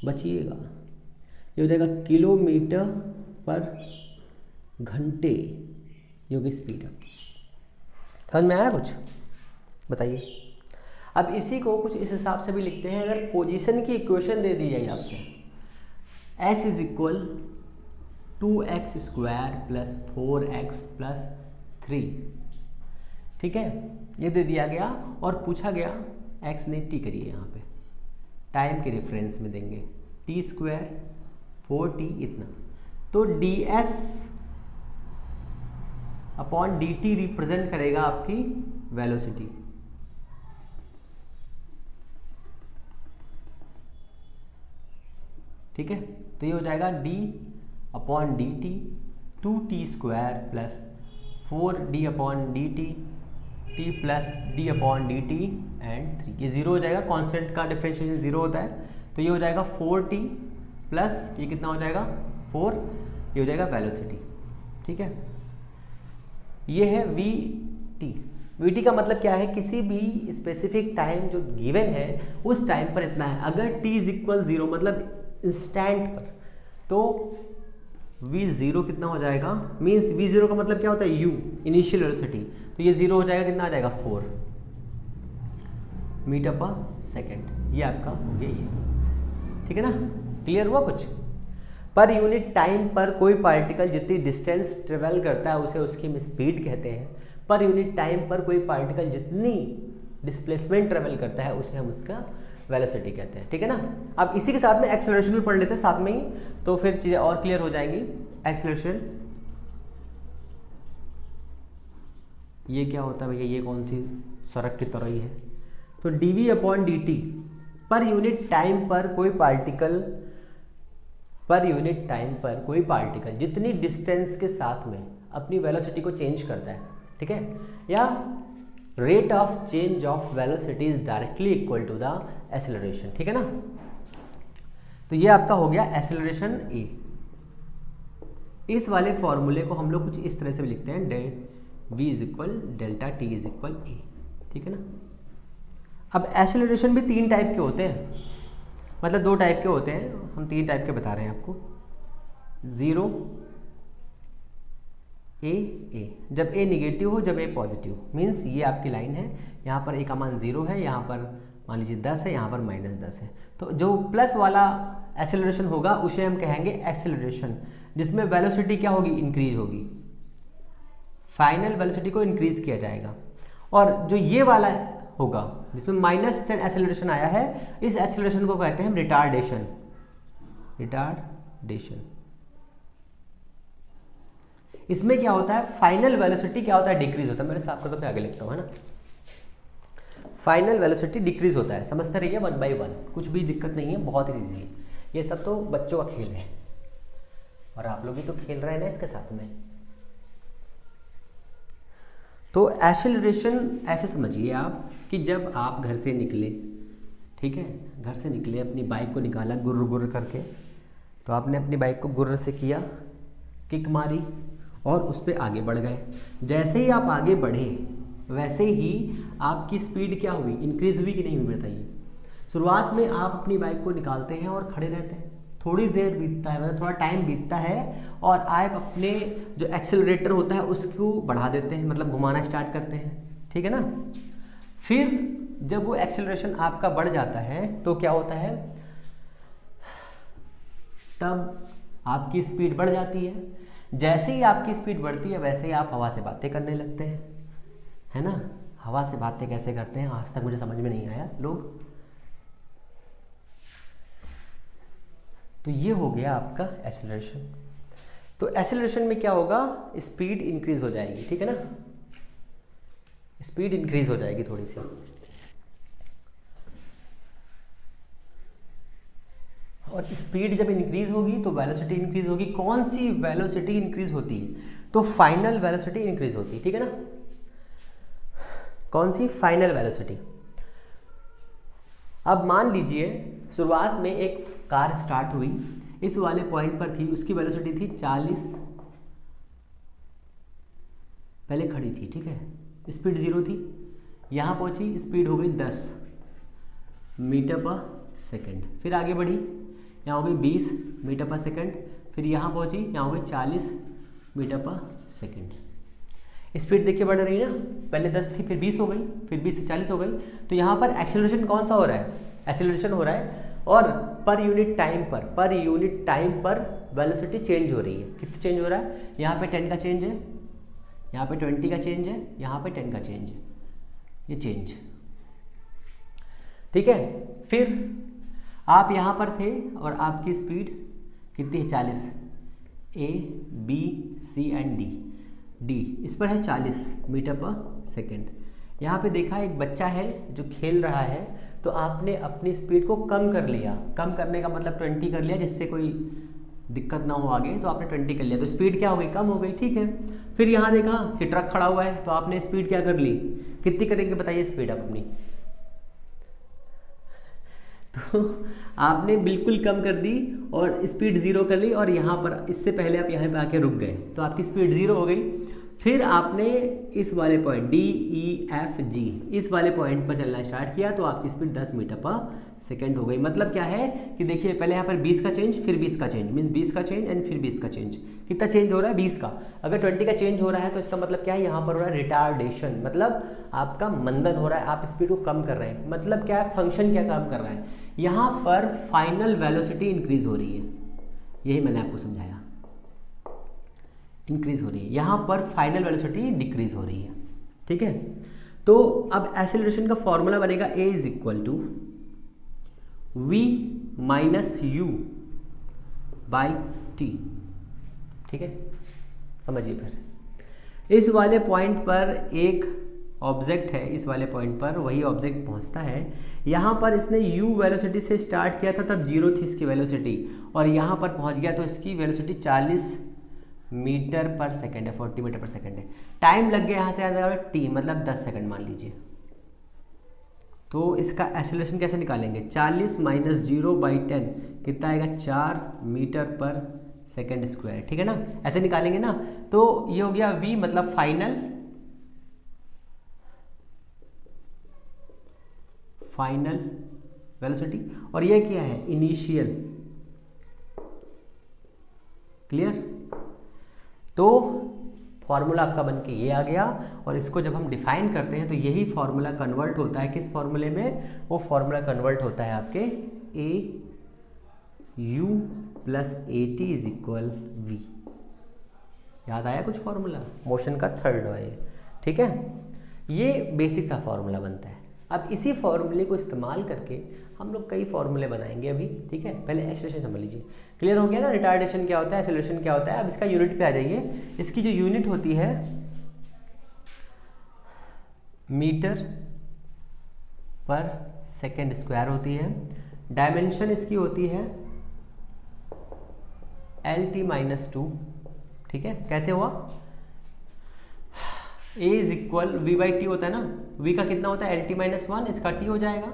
बचिएगा। ये हो जाएगा किलोमीटर पर घंटे, ये होगी स्पीड आपकी। समझ में आया कुछ? बताइए। अब इसी को कुछ इस हिसाब से भी लिखते हैं, अगर पोजीशन की इक्वेशन दे दी जाए आपसे, s = 2x² + 4x + 3, ठीक है, ये दे दिया गया और पूछा गया x ने t करिए, यहाँ पे टाइम के रेफरेंस में देंगे t² 4t इतना, तो ds/dt रिप्रेजेंट करेगा आपकी वेलोसिटी। ठीक है, तो ये हो जाएगा d/dt 2t² + 4d/dt t + d/dt and 3, ये 0 हो जाएगा, कांस्टेंट का डिफरेंशिएशन 0 होता है, तो ये हो जाएगा 4t प्लस ये कितना हो जाएगा 4, ये हो जाएगा वेलोसिटी। ठीक है, ये है vt का मतलब क्या है, किसी भी स्पेसिफिक टाइम जो गिवन है उस टाइम पर इतना है। अगर t = 0 मतलब इंस्टेंट पर, तो v0 कितना हो जाएगा, मीन्स v0 का मतलब क्या होता है u, इनिशियल वेलोसिटी, तो ये 0 हो जाएगा, कितना आ जाएगा 4 मीटर/सेकेंड, ये आपका हो गया ये। ठीक है ना, क्लियर हुआ कुछ? पर यूनिट टाइम पर कोई पार्टिकल जितनी डिस्टेंस ट्रेवल करता है उसे उसकी हम स्पीड कहते हैं। पर यूनिट टाइम पर कोई पार्टिकल जितनी डिस्प्लेसमेंट ट्रेवल करता है उसे हम उसका वेलोसिटी कहते हैं। ठीक है ना, अब इसी के साथ में एक्सेलरेशन भी पढ़ लेते हैं साथ में ही, तो फिर चीज़ें और क्लियर हो जाएंगी। एक्सेलरेशन ये क्या होता है भैया, ये कौन सी सड़क की तरह ही है, तो dv/dt पर यूनिट टाइम पर कोई पार्टिकल जितनी डिस्टेंस के साथ में अपनी वेलोसिटी को चेंज करता है, ठीक है, या rate of change of velocity is directly equal to the acceleration. ठीक है ना, तो ये आपका हो गया एक्सेलरेशन ए। इस वाले फॉर्मूले को हम लोग कुछ इस तरह से भी लिखते हैं, v = ΔT = a। ठीक है ना, अब एक्सेलरेशन भी 3 टाइप के होते हैं, मतलब 2 टाइप के होते हैं, हम 3 टाइप के बता रहे हैं आपको। 0 a, जब a नेगेटिव हो, जब a पॉजिटिव, मीन्स ये आपकी लाइन है, यहाँ पर a का मान 0 है, यहाँ पर मान लीजिए 10 है, यहाँ पर -10 है, तो जो प्लस वाला एक्सेलरेशन होगा उसे हम कहेंगे एक्सेलरेशन, जिसमें वेलोसिटी क्या होगी, इंक्रीज होगी, फाइनल वेलोसिटी को इंक्रीज किया जाएगा। और जो ये वाला होगा जिसमें -10 एक्सेलरेशन आया है, इस एक्सेलरेशन को कहते हैं हम रिटार्डेशन। इसमें क्या होता है, फाइनल वेलोसिटी क्या होता है, डिक्रीज होता है। मेरे साफ करके आगे लिखता हूँ, है ना, फाइनल वेलोसिटी डिक्रीज होता है, समझते रहिए 1 by 1, कुछ भी दिक्कत नहीं है, बहुत ही ईजी है। ये सब तो बच्चों का खेल है और आप लोग भी तो खेल रहे हैं ना इसके साथ में। तो एक्सेलरेशन ऐसे समझिए आप कि जब आप घर से निकले, ठीक है, घर से निकले, अपनी बाइक को निकाला गुर्र गुर्र करके, तो आपने अपनी बाइक को गुर्र से किया, किक मारी और उस पर आगे बढ़ गए। जैसे ही आप आगे बढ़े वैसे ही आपकी स्पीड क्या हुई, इंक्रीज हुई कि नहीं हुई, बताइए। शुरुआत में आप अपनी बाइक को निकालते हैं और खड़े रहते हैं, थोड़ी देर बीतता है, मतलब थोड़ा टाइम बीतता है, और आप अपने जो एक्सेलरेटर होता है उसको बढ़ा देते हैं, मतलब घुमाना स्टार्ट करते हैं। ठीक है ना, फिर जब वो एक्सेलरेशन आपका बढ़ जाता है तो क्या होता है, तब आपकी स्पीड बढ़ जाती है। जैसे ही आपकी स्पीड बढ़ती है वैसे ही आप हवा से बातें करने लगते हैं, है ना। हवा से बातें कैसे करते हैं आज तक मुझे समझ में नहीं आया लोग। तो ये हो गया आपका एक्सेलरेशन। तो एक्सेलरेशन में क्या होगा, स्पीड इंक्रीज हो जाएगी, ठीक है ना, स्पीड इंक्रीज हो जाएगी थोड़ी सी। और स्पीड जब इंक्रीज होगी तो वेलोसिटी इंक्रीज होगी। कौन सी वेलोसिटी इंक्रीज होती है, तो फाइनल वेलोसिटी इंक्रीज होती है, ठीक है ना। कौन सी, फाइनल वेलोसिटी। अब मान लीजिए शुरुआत में एक कार स्टार्ट हुई, इस वाले पॉइंट पर थी, उसकी वेलोसिटी थी 40, पहले खड़ी थी, ठीक है, स्पीड 0 थी, यहाँ पहुँची, स्पीड हो गई 10 मीटर पर सेकेंड, फिर आगे बढ़ी, यहाँ हो गई 20 मीटर पर सेकेंड, फिर यहाँ पहुँची, यहाँ हो गई 40 मीटर पर सेकेंड। स्पीड देखिए बढ़ रही है ना, पहले 10 थी, फिर 20 हो गई, फिर 20 से 40 हो गई। तो यहाँ पर एक्सेलरेशन कौन सा हो रहा है, एक्सेलरेशन हो रहा है, और पर यूनिट टाइम पर वेलोसिटी चेंज हो रही है। कितनी चेंज हो रहा है, यहाँ पे 10 का चेंज है, यहाँ पे 20 का चेंज है, यहाँ पे 10 का चेंज है, ये चेंज, ठीक है। फिर आप यहाँ पर थे और आपकी स्पीड कितनी है, 40, A, B, C and D इस पर है 40 मीटर पर सेकेंड। यहाँ पे देखा एक बच्चा है जो खेल रहा है, तो आपने अपनी स्पीड को कम कर लिया, कम करने का मतलब 20 कर लिया, जिससे कोई दिक्कत ना हो आगे, तो आपने 20 कर लिया, तो स्पीड क्या हो गई, कम हो गई, ठीक है। फिर यहाँ देखा कि ट्रक खड़ा हुआ है, तो आपने स्पीड क्या कर ली, कितनी करेंगे बताइए स्पीड आप अपनी, तो आपने बिल्कुल कम कर दी और स्पीड 0 कर ली, और यहाँ पर इससे पहले आप यहाँ पे आके रुक गए, तो आपकी स्पीड 0 हो गई। फिर आपने इस वाले point D, E, F, G इस वाले पॉइंट पर चलना स्टार्ट किया, तो आपकी स्पीड 10 मीटर पर सेकेंड हो गई। मतलब क्या है कि देखिए पहले यहाँ पर 20 का चेंज, फिर 20 का चेंज, मीन्स 20 का चेंज एंड फिर 20 का चेंज। कितना चेंज हो रहा है, 20 का। अगर 20 का चेंज हो रहा है तो इसका मतलब क्या है, यहाँ पर हो रहा है रिटार्डेशन, मतलब आपका मंदन हो रहा है, आप स्पीड को कम कर रहे हैं। मतलब क्या है, फंक्शन क्या काम कर रहा है, यहाँ पर फाइनल वेलोसिटी इंक्रीज हो रही है, यही मैंने आपको समझाया, इंक्रीज हो रही है, यहाँ पर फाइनल वेलोसिटी डिक्रीज हो रही है, ठीक है। तो अब एक्सेलरेशन का फॉर्मूला बनेगा A is equal to V minus U by T, ठीक है। समझिए फिर से, इस वाले पॉइंट पर एक ऑब्जेक्ट है, इस वाले पॉइंट पर वही ऑब्जेक्ट पहुंचता है, यहाँ पर इसने U वेलोसिटी से स्टार्ट किया था, तब 0 थी इसकी वेलोसिटी, और यहाँ पर पहुंच गया तो इसकी वेलोसिटी 40 मीटर पर सेकेंड है, 40 मीटर पर सेकेंड है। टाइम लग गया यहाँ से आ जाएगा T, मतलब 10 सेकंड मान लीजिए। तो इसका एक्सेलरेशन कैसे निकालेंगे, 40 माइनस 0 बाई 10 कितना आएगा, 4 मीटर पर सेकेंड स्क्वायर, ठीक है ना, ऐसे निकालेंगे ना। तो ये हो गया V, मतलब फाइनल वेलोसिटी, और ये क्या है, इनिशियल, क्लियर। तो फॉर्मूला आपका बन के ये आ गया, और इसको जब हम डिफाइन करते हैं तो यही फॉर्मूला कन्वर्ट होता है किस फॉर्मूले में, वो फॉर्मूला कन्वर्ट होता है आपके AU plus AT is equal V। याद आया कुछ फॉर्मूला, मोशन का थर्ड है ये, ठीक है। ये बेसिक सा फॉर्मूला बनता है। अब इसी फॉर्मूले को इस्तेमाल करके हम लोग कई फॉर्मूले बनाएंगे अभी, ठीक है। पहले एक्सेलरेशन समझ लीजिए, क्लियर हो गया ना, रिटार्डेशन क्या होता है, एक्सेलरेशन क्या होता है। अब इसका यूनिट पे आ जाइए। इसकी जो यूनिट होती है मीटर पर सेकेंड स्क्वायर होती है, डायमेंशन इसकी होती है LT-2, ठीक है। कैसे हुआ, A is equal V by T होता है ना, V का कितना होता है LT-1, इसका T हो जाएगा,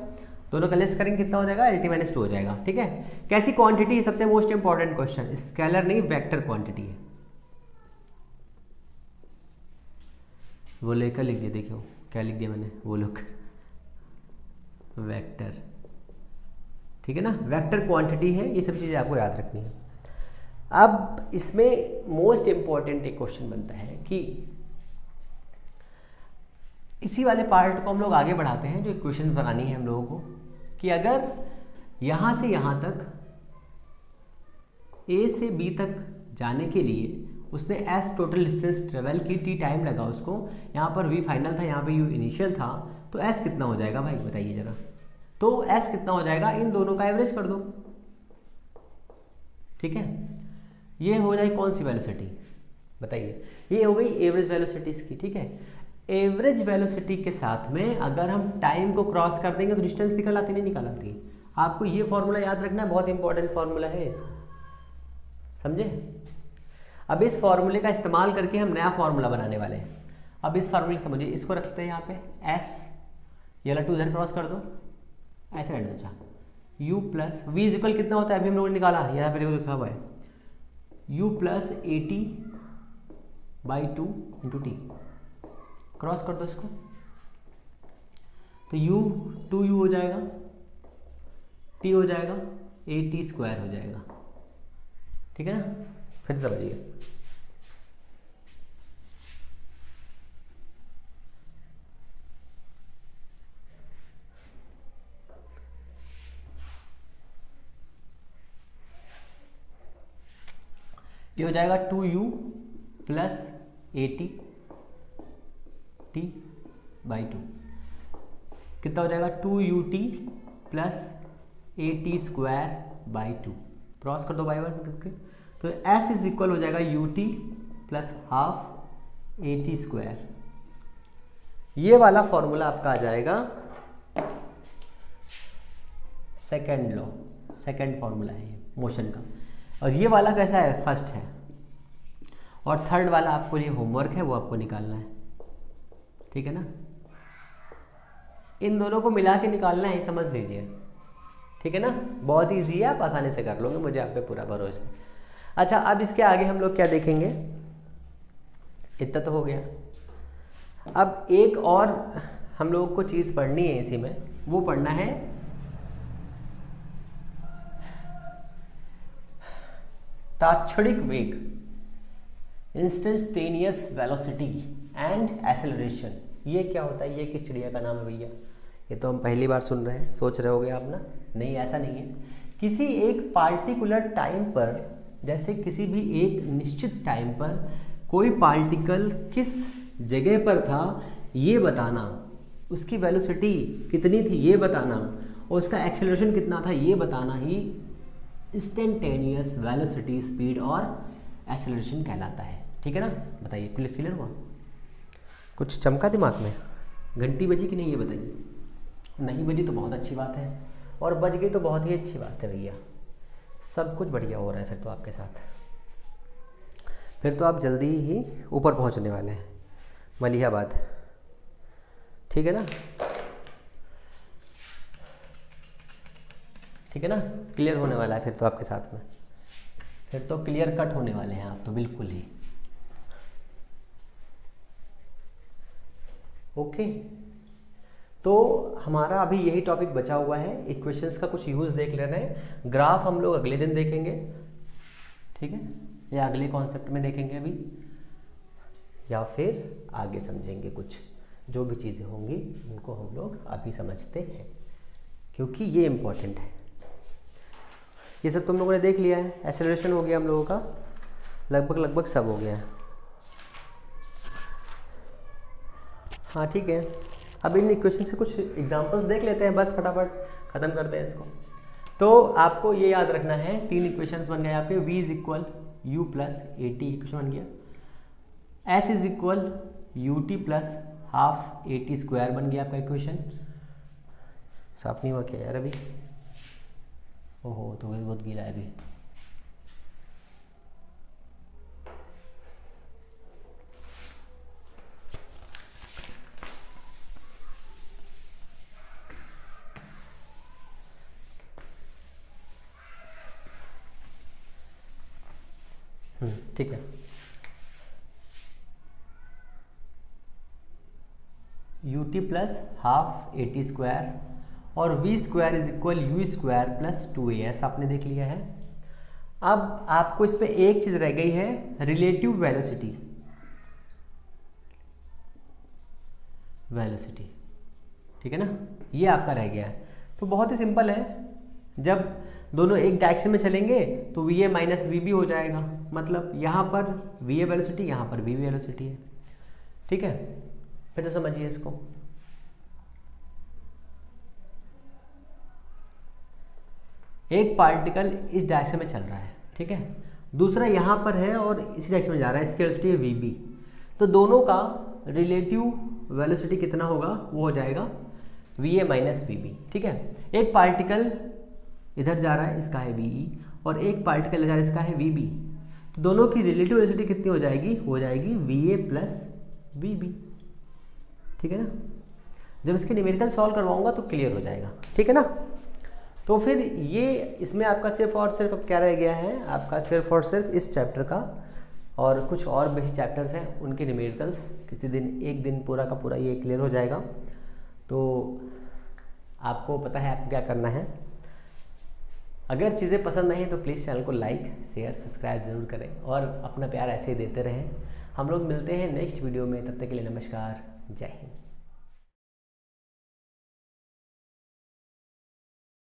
दोनों का लेस करेंगे कितना हो जाएगा, LT-2 हो जाएगा, ठीक है। कैसी क्वांटिटी है, सबसे मोस्ट इंपॉर्टेंट क्वेश्चन, स्केलर नहीं वेक्टर क्वांटिटी है। वो लेकर लिख दिया, देखियो क्या लिख दिया मैंने, वो लोग वेक्टर, ठीक है ना, वेक्टर क्वांटिटी है। ये सब चीज़ें आपको याद रखनी है। अब इसमें मोस्ट इंपॉर्टेंट एक क्वेश्चन बनता है कि इसी वाले पार्ट को हम लोग आगे बढ़ाते हैं, जो इक्वेशन बनानी है हम लोगों को, कि अगर यहाँ से यहाँ तक A से B तक जाने के लिए उसने S टोटल डिस्टेंस ट्रेवल की, T टाइम लगा उसको, यहाँ पर V फाइनल था, यहाँ पे U इनिशियल था, तो S कितना हो जाएगा भाई बताइए जरा। तो S कितना हो जाएगा, इन दोनों का एवरेज कर दो, ठीक है। ये हो जाएगी कौन सी वेलोसिटी बताइए, ये हो गई एवरेज वेलोसिटी इसकी, ठीक है। एवरेज वेलोसिटी के साथ में अगर हम टाइम को क्रॉस कर देंगे तो डिस्टेंस निकल आती, नहीं निकल आती। आपको ये फॉर्मूला याद रखना है, बहुत इंपॉर्टेंट फॉर्मूला है इसको, समझे। अब इस फॉर्मूले का इस्तेमाल करके हम नया फॉर्मूला बनाने वाले हैं। अब इस फॉर्मूले समझिए, इसको रखते हैं यहाँ पे S, ये वाला 2 इधर क्रॉस कर दो, ऐसे रख दो। अच्छा u plus V is equal कितना होता है, अभी हम लोगों ने निकाला, यहाँ पे देखो लिखा हुआ है u plus AT/2 into T. Cross कर दो इसको, तो u 2u हो जाएगा, t हो जाएगा, AT² हो जाएगा। ठीक है ना, फिर से समझिए। ये हो जाएगा 2u प्लस AT/2 कितना हो जाएगा 2ut प्लस AT²/2। क्रॉस कर दो बाई वन करके, तो s इज इक्वल हो जाएगा ut प्लस हाफ AT²। ये वाला फॉर्मूला आपका आ जाएगा सेकेंड लॉ, सेकेंड फॉर्मूला है ये मोशन का। और ये वाला कैसा है, फर्स्ट है। और थर्ड वाला आपको ये होमवर्क है, वो आपको निकालना है। ठीक है ना, इन दोनों को मिला के निकालना है, समझ लीजिए। ठीक है ना, बहुत ईजी है, आप आसानी से कर लोगे, मुझे आप पे पूरा भरोसा है। अच्छा, अब इसके आगे हम लोग क्या देखेंगे, इतना तो हो गया। अब एक और हम लोगों को चीज़ पढ़नी है इसी में, वो पढ़ना है तात्क्षणिक वेग, इंस्टेंटेनियस वेलोसिटी एंड एक्सेलरेशन। ये क्या होता है, ये किस चिड़िया का नाम है भैया, ये तो हम पहली बार सुन रहे हैं, सोच रहे होगे आप ना। नहीं, ऐसा नहीं है। किसी एक पार्टिकुलर टाइम पर, जैसे किसी भी एक निश्चित टाइम पर कोई पार्टिकल किस जगह पर था ये बताना, उसकी वेलोसिटी कितनी थी ये बताना, और उसका एक्सेलरेशन कितना था ये बताना ही इंस्टेंटेनियस वेलोसिटी, स्पीड और एक्सेलरेशन कहलाता है। ठीक है ना, बताइए क्लियर हुआ, कुछ चमका दिमाग में, घंटी बजी कि नहीं ये बताइए। नहीं बजी तो बहुत अच्छी बात है, और बज गई तो बहुत ही अच्छी बात है भैया, सब कुछ बढ़िया हो रहा है फिर तो आपके साथ। फिर तो आप जल्दी ही ऊपर पहुंचने वाले हैं, मलिहाबाद। ठीक है ना, ठीक है ना, क्लियर होने वाला है फिर तो आपके साथ में, फिर तो क्लियर कट होने वाले हैं आप तो बिल्कुल ही। ओके, तो हमारा अभी यही टॉपिक बचा हुआ है। इक्वेशंस का कुछ यूज़ देख लेना है, ग्राफ हम लोग अगले दिन देखेंगे। ठीक है, या अगले कॉन्सेप्ट में देखेंगे अभी, या फिर आगे समझेंगे। कुछ जो भी चीज़ें होंगी उनको हम लोग अभी समझते हैं, क्योंकि ये इम्पोर्टेंट है। ये सब तुम लोगों ने देख लिया है, एक्सेलरेशन हो गया हम लोगों का, लगभग सब हो गया है। हाँ ठीक है, अब इन इक्वेशन से कुछ एग्जांपल्स देख लेते हैं, बस फटाफट ख़त्म करते हैं इसको। तो आपको ये याद रखना है, 3 इक्वेशंस बन गए आपके। v is equal u plus AT equation बन गया, s is equal ut plus half AT² बन गया आपका इक्वेशन। साफ नहीं हुआ क्या यार अभी, ओहो तो बहुत गीला है अभी। ठीक है, ut प्लस हाफ AT² और v² is equal u² plus 2as आपने देख लिया है। अब आपको इस पे एक चीज रह गई है, रिलेटिव वेलोसिटी। ठीक है ना, ये आपका रह गया है। तो बहुत ही सिंपल है, जब दोनों एक डायरेक्शन में चलेंगे तो va माइनस वी हो जाएगा, मतलब यहाँ पर va वेलोसिटी, यहाँ पर v वेलोसिटी है। ठीक है, फिर से समझिए इसको। एक पार्टिकल इस डायरेक्शन में चल रहा है, ठीक है, दूसरा यहाँ पर है और इसी डायरेक्शन में जा रहा है, इसकी वेलोसिटी है vb। तो दोनों का रिलेटिव वेलोसिटी कितना होगा, वो हो जाएगा va माइनस वीबी। ठीक है, एक पार्टिकल इधर जा रहा है, इसका है ve, और एक पार्टिकल जा रहा है, इसका है vb। तो दोनों की रिलेटिव वेलोसिटी कितनी हो जाएगी, va प्लस vb। ठीक है ना, जब इसके न्यूमेरिकल सॉल्व करवाऊंगा तो क्लियर हो जाएगा, ठीक है ना। तो फिर ये इसमें आपका सिर्फ और सिर्फ अब क्या रह गया है, आपका सिर्फ और सिर्फ इस चैप्टर का और कुछ और बेसिक चैप्टर्स हैं उनके न्यूमेरिकल्स किसी दिन, एक दिन पूरा का पूरा ये क्लियर हो जाएगा। तो आपको पता है आपको क्या करना है। अगर चीज़ें पसंद नहीं तो प्लीज़ चैनल को लाइक शेयर सब्सक्राइब ज़रूर करें और अपना प्यार ऐसे ही देते रहें। हम लोग मिलते हैं नेक्स्ट वीडियो में, तब तक के लिए नमस्कार, जय हिंद।